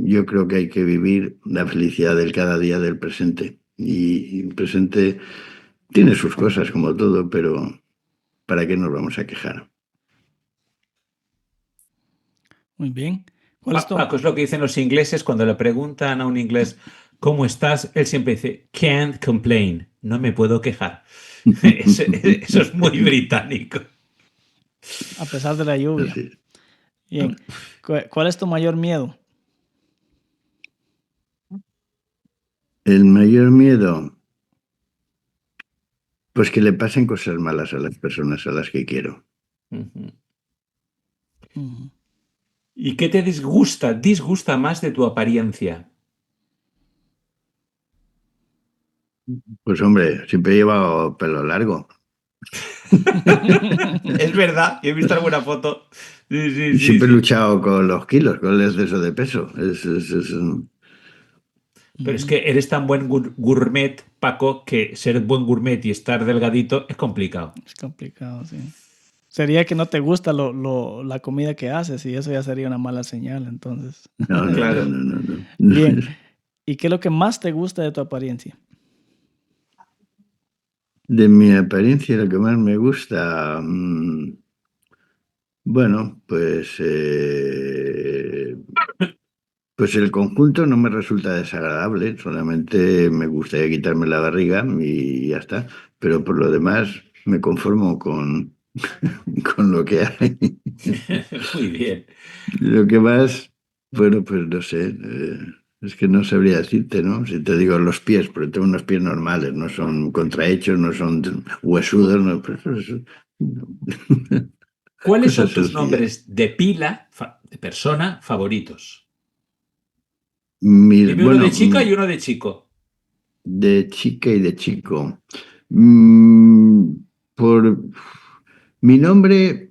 yo creo que hay que vivir la felicidad del cada día del presente. Y el presente tiene sus cosas como todo, pero ¿para qué nos vamos a quejar? Muy bien. ¿Cuál es tu? Paco, es lo que dicen los ingleses cuando le preguntan a un inglés ¿cómo estás? Él siempre dice can't complain, no me puedo quejar. Eso es muy británico. A pesar de la lluvia. Así. Bien. ¿Cuál es tu mayor miedo? El mayor miedo, pues que le pasen cosas malas a las personas a las que quiero. Ujú. Ujú. ¿Y qué te disgusta más de tu apariencia? Pues hombre, siempre he llevado pelo largo. Es verdad, he visto alguna foto. Sí, sí, Y sí, siempre he sí. luchado con los kilos, con el exceso de peso. Pero es que eres tan buen gourmet, Paco, que ser buen gourmet y estar delgadito es complicado. Es complicado, sí. Sería que no te gusta la comida que haces y eso ya sería una mala señal, entonces. No, no, no, Claro. no, no, no. Bien. ¿Y qué es lo que más te gusta de tu apariencia? De mi apariencia, lo que más me gusta, bueno, pues el conjunto no me resulta desagradable, solamente me gustaría quitarme la barriga y ya está. Pero por lo demás me conformo con lo que hay. Muy bien. Lo que más, bueno, pues no sé, es que no sabría decirte, ¿no? Si te digo los pies, pero tengo unos pies normales, no son contrahechos, no son huesudos, no, pues, ¿Cuáles cosas son tus sencillas. nombres de pila, de persona, favoritos? Dime uno de Bueno, chica y uno de chico. de chica y de chico. Mm, por mi nombre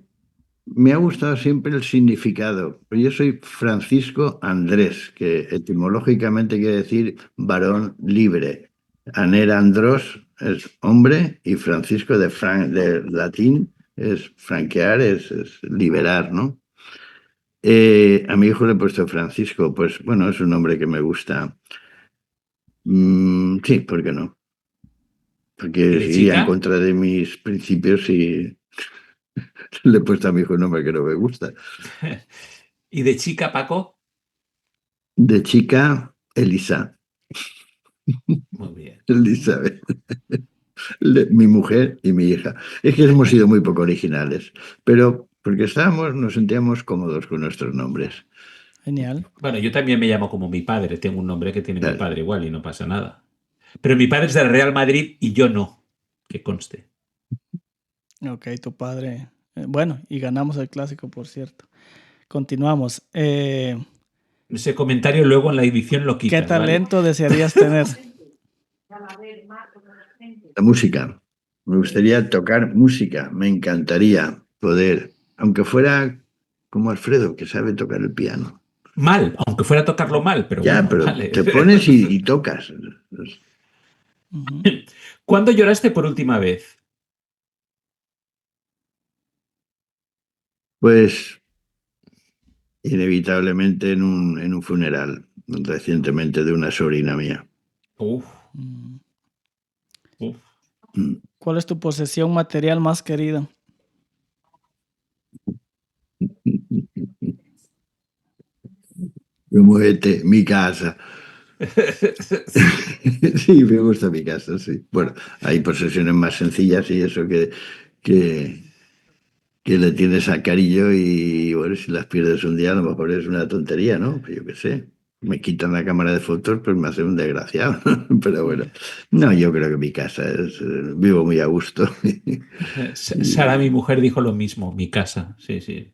me ha gustado siempre el significado. Yo soy Francisco Andrés, que etimológicamente quiere decir varón libre. Aner andros es hombre y Francisco de latín es franquear, es liberar, ¿no? A mi hijo le he puesto Francisco, pues bueno, es un nombre que me gusta. Sí, ¿por qué no? ¿Y Porque de iría en chica? contra de mis principios y le he puesto a mi hijo un nombre que no me gusta. ¿Y de chica, Paco? De chica, Elisa. Muy bien. Elizabeth, mi mujer y mi hija. Es que hemos sido muy poco originales, pero porque nos sentíamos cómodos con nuestros nombres. Genial. Bueno, yo también me llamo como mi padre. Tengo un nombre que tiene mi Claro. padre igual y no pasa nada. Pero mi padre es del Real Madrid y yo no. Que conste. Ok, tu padre. Bueno, y ganamos el clásico, por cierto. Continuamos. Ese comentario luego en la edición lo ¿Qué quitas, ¿vale? talento desearías tener? La música. Me gustaría tocar música. Me encantaría poder, aunque fuera como Alfredo, que sabe tocar el piano. Mal, aunque fuera a tocarlo mal, pero Ya, bueno, pero vale. te pones y tocas. Ujú. ¿Cuándo lloraste por última vez? Pues inevitablemente en un funeral recientemente de una sobrina mía. Uf, Mm. uf. Mm. ¿Cuál es tu posesión material más querida? Como mi casa. Sí, me gusta mi casa, sí. Bueno, hay posesiones más sencillas y eso que, que le tienes a cariño y bueno, si las pierdes un día a lo mejor es una tontería, ¿no? Pues yo qué sé. Me quitan la cámara de fotos, pues me hace un desgraciado. Pero bueno, no, yo creo que mi casa es, vivo muy a gusto. Sara, mi Y mujer, dijo lo mismo, mi casa, sí, sí.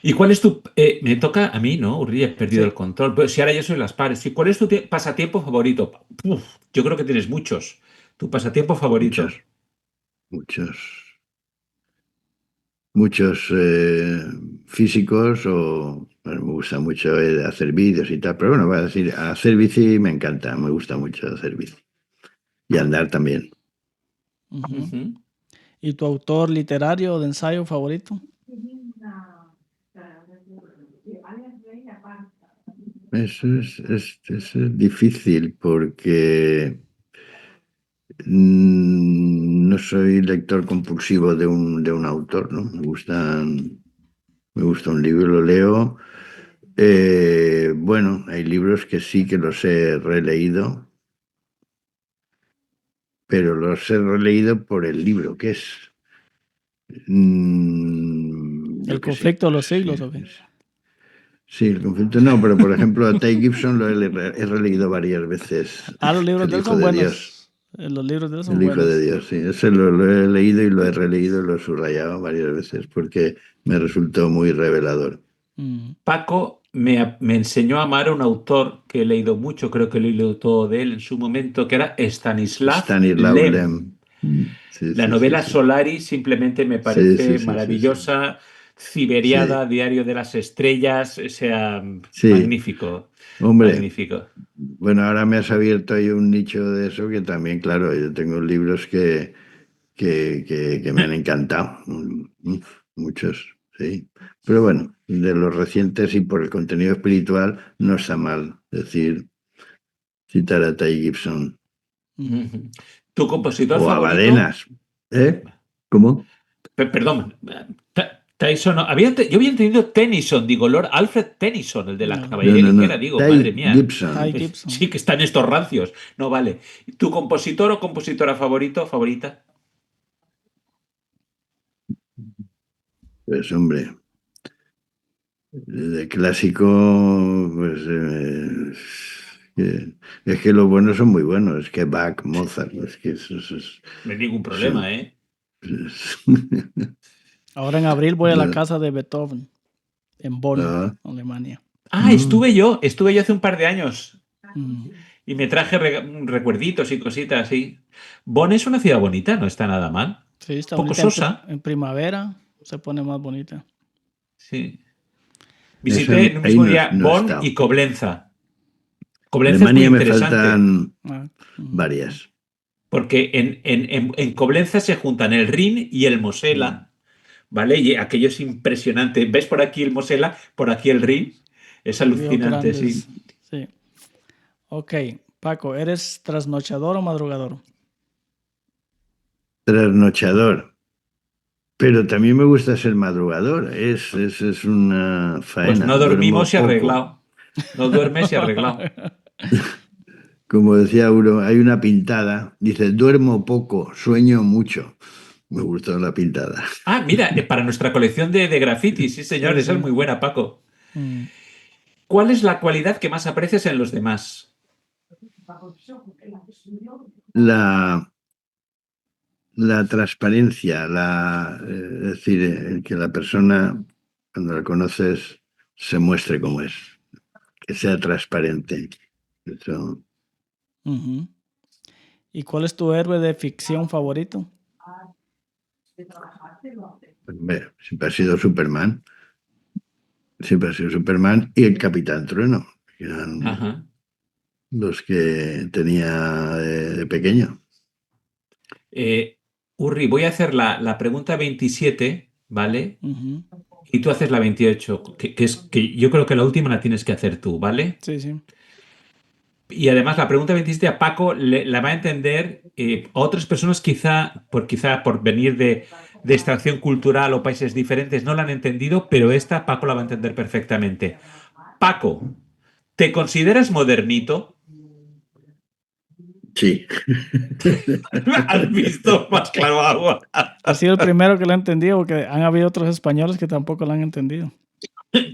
¿Y cuál es tu... me toca a mí, ¿no? Uri, he perdido Sí. el control. Pero si ahora yo soy las pares. Sí, ¿cuál es tu pasatiempo favorito? Uf, yo creo que tienes muchos. ¿Tu pasatiempo favorito? muchos, muchos. Muchos físicos o bueno, me gusta mucho hacer vídeos y tal, pero bueno, voy a decir, hacer bici me encanta, me gusta mucho hacer bici y andar también. Ujú. Ujú. ¿Y tu autor literario o de ensayo favorito? Es difícil porque no soy lector compulsivo de un autor, ¿no? Me gusta un libro, lo leo. Bueno, hay libros que sí que los he releído, pero los he releído por el libro, que es, ¿El yo qué sé, conflicto de pues los siglos o qué? sí, el conflicto no, pero por ejemplo a Ty Gibson he releído varias veces, Ah, los libros El de él Hijo son de Dios, buenos. Los libros de él son El Hijo de buenos. Dios, sí, ese lo he leído y lo he releído y lo he subrayado varias veces porque me resultó muy revelador. Mm. Paco, me enseñó a amar a un autor que he leído mucho, creo que lo he leído todo de él en su momento, que era Stanislav Stanislaw Lem. Lem. Sí, La sí, sí, novela sí. Solaris simplemente me Sí, sí, parece sí, sí, sí. maravillosa. Sí, Ciberiada, Diario de las Estrellas, o sea, sí. magnífico, Hombre, magnífico. bueno, ahora me has abierto ahí un nicho de eso que también, claro, yo tengo libros que me han encantado. Muchos, sí. Pero bueno, de los recientes y por el contenido espiritual no está mal decir citar a Ty Gibson Ujú. ¿Tu compositor o a favorito? Badenas. ¿Eh? ¿Cómo? Perdón, Tyson, yo había entendido Tennyson, digo, Lord Alfred Tennyson, el de la No, No, caballería no, no. ligera, digo, madre Ty mía. Ty Gibson. Gibson. Sí, que están estos rancios. No, vale. ¿Tu compositor o compositora favorita? Pues hombre, de clásico, pues es que los buenos son muy buenos. Es que Bach, Mozart, es que No hay ningún son- problema, ¿eh? es- Ahora en abril voy a la no, casa de Beethoven, en Bonn, ah, Alemania. Ah, mm, estuve yo hace un par de años Mm. y me traje recuerditos y cositas así. Bonn es una ciudad bonita, no está nada mal. Sí, está Poco bonita sosa, en primavera, se pone más bonita. sí. esa Visité en un ahí mismo no, día no he Bonn y estado. Coblenza. Coblenza es muy Alemania me interesante faltan Ah, mm. varias. porque en Coblenza se juntan el Rin y el Mm. Mosela, ¿vale? Y aquello es impresionante. ¿Ves por aquí el Mosela, por aquí el Rin? Es Ríos alucinante, sí. grandes. Sí. Ok, Paco, ¿eres trasnochador o madrugador? Trasnochador. Pero también me gusta ser madrugador. Es una Pues faena. no dormimos Duermo y poco. arreglado. No duermes y arreglado. Como decía uno, hay una pintada. Dice, duermo poco, sueño mucho. Me gustó la pintada. Ah, mira, para nuestra colección de graffiti, sí, señor, Sí, esa es sí. muy buena, Paco. Mm. ¿Cuál es la cualidad que más aprecias en los demás? La, la transparencia, es decir, que la persona, cuando la conoces, se muestre como es, que sea transparente. Eso, Ujú. ¿Y cuál es tu héroe de ficción favorito? hombre, siempre ha sido Superman. Siempre ha sido Superman y el Capitán Trueno, que eran Ajá. los que tenía de pequeño. Eh, Urri, voy a hacer la pregunta 27, ¿vale? Ujú. Y tú haces la 28, que es que yo creo que la última la tienes que hacer tú, ¿vale? Sí, sí. Y además la pregunta 27 a Paco la va a entender a otras personas quizá por venir de extracción cultural o países diferentes no la han entendido, pero esta Paco la va a entender perfectamente. Paco, ¿te consideras modernito? Sí. ¿Has visto más claro agua? Ha sido el primero que lo ha entendido porque han habido otros españoles que tampoco lo han entendido.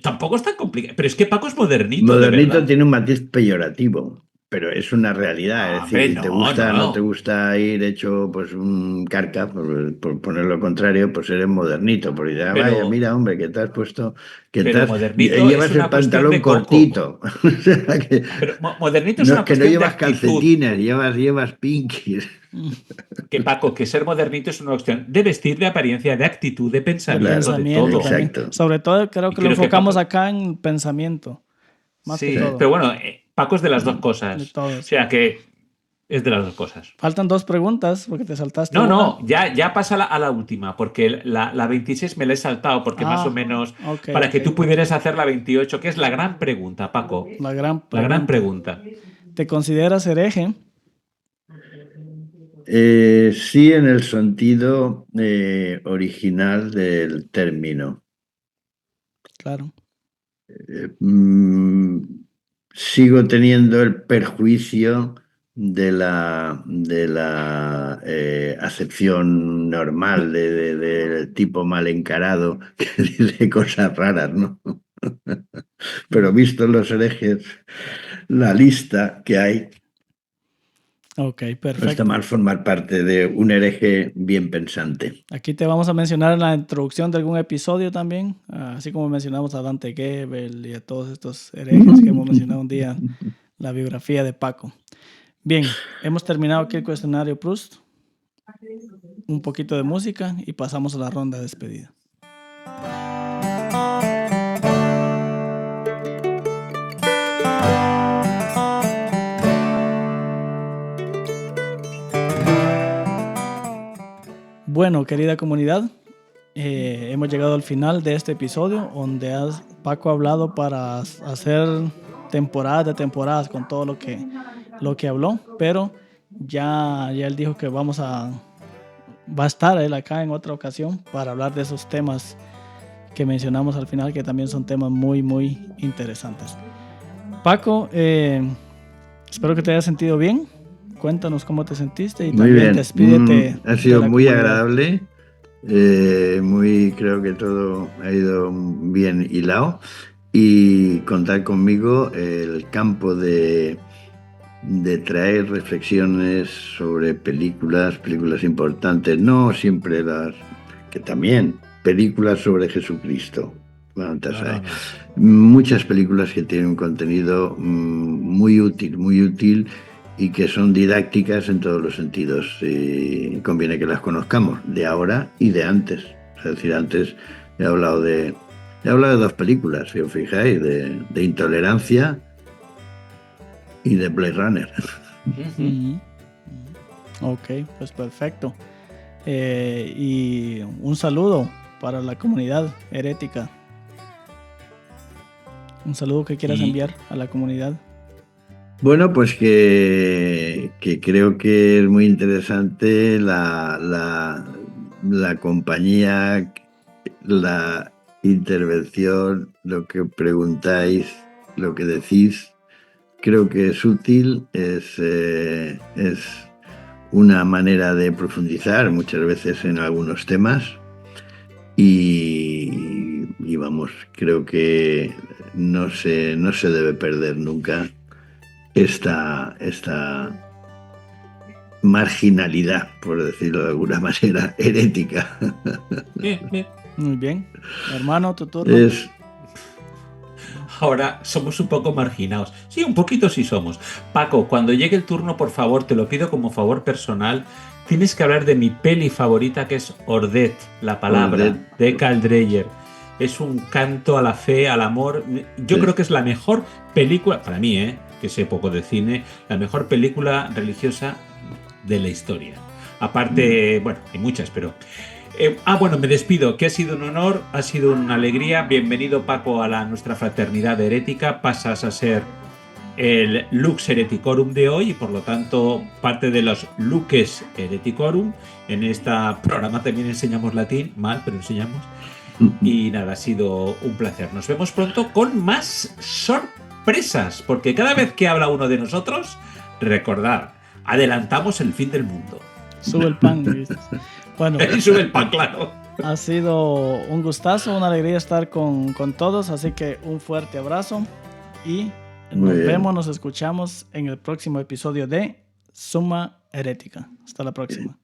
Tampoco es tan complicado, pero es que Paco es modernito, de Modernito verdad. tiene un matiz peyorativo, pero es una realidad. Es No, decir, hombre, si te no, gusta, no te no. gusta ir hecho pues un carca, por poner lo contrario, pues eres modernito. Porque ya, vaya, Pero, mira, hombre, que te has puesto, que te pero has, modernito es llevas el una cuestión pantalón de coco. cortito. O sea, Pero modernito es no, una que no cuestión de llevas actitud. calcetines, llevas pinkies. Mm. Que Paco, que ser modernito es una cuestión de vestir, de apariencia, de actitud, de De pensamiento, Claro, de pensamiento todo. también. exacto. Sobre todo creo Y que lo creo que enfocamos Paco, acá en pensamiento, más que sí, todo. pero bueno, Paco es de las dos De cosas. O todos. sea que es de las dos cosas. Faltan dos preguntas porque te saltaste No, una. no, ya pasa a la última, porque la 26 me la he saltado, porque más o Ah, menos ok, para ok. que tú pudieras hacer la 28, que es la gran pregunta, Paco. La gran La gran pregunta. pregunta. ¿Te consideras hereje? Sí, en el sentido original del término. Claro. Mm, Sigo teniendo el perjuicio de la acepción normal del tipo mal encarado que dice cosas raras, ¿no? Pero Mm. visto los herejes, la lista que hay, Ok, No está perfecto. mal formar parte de un hereje bien pensante. Aquí te vamos a mencionar en la introducción de algún episodio también, así como mencionamos a Dante Gebel y a todos estos herejes que hemos mencionado un día, la biografía de Paco. Bien, hemos terminado aquí el cuestionario Proust, un poquito de música y pasamos a la ronda de despedida. Bueno, querida comunidad, hemos llegado al final de este episodio donde Paco ha hablado para hacer temporadas de temporadas con todo lo que habló, pero ya él dijo que va a estar él acá en otra ocasión para hablar de esos temas que mencionamos al final, que también son temas muy, muy interesantes. Paco, espero que te hayas sentido bien. Cuéntanos cómo te sentiste y Muy también bien, despídete ha de sido la muy comunidad. agradable, creo que todo ha ido bien hilado y contar conmigo el campo de traer reflexiones sobre películas importantes, no siempre que también, películas sobre Jesucristo. ¿Cuántas hay? No. Muchas películas que tienen un contenido muy útil y que son didácticas en todos los sentidos. Y conviene que las conozcamos, de ahora y de antes. Es decir, antes he hablado de dos películas, si os fijáis, de Intolerancia y de Blade Runner. Uh-huh. Ok, pues perfecto. Y un saludo para la comunidad herética. Un saludo que quieras enviar a la comunidad. Bueno, pues que creo que es muy interesante la compañía, la intervención, lo que preguntáis, lo que decís. Creo que es útil, es una manera de profundizar muchas veces en algunos temas y vamos, creo que no se debe perder nunca esta marginalidad, por decirlo de alguna manera, herética. Bien. Muy bien. Hermano, tu turno. Ahora somos un poco marginados. Sí, un poquito sí somos. Paco, cuando llegue el turno, por favor, te lo pido como favor personal, tienes que hablar de mi peli favorita, que es Ordet, la palabra, de Carl Dreyer. Es un canto a la fe, al amor. Yo creo que es la mejor película, para mí, que sé poco de cine, la mejor película religiosa de la historia. Aparte, bueno, hay muchas, pero... bueno, me despido, que ha sido un honor, ha sido una alegría. Bienvenido, Paco, a nuestra fraternidad herética. Pasas a ser el Lux Hereticorum de hoy y por lo tanto parte de los Luces Hereticorum. En este programa también enseñamos latín, mal, pero enseñamos. Y nada, ha sido un placer. Nos vemos pronto con más sorpresas, porque cada vez que habla uno de nosotros, recordad, adelantamos el fin del mundo. Sube el pan, ¿viste? Bueno, y sube el pan, claro. Ha sido un gustazo, una alegría estar con todos, así que un fuerte abrazo y nos escuchamos en el próximo episodio de Suma Herética. Hasta la próxima.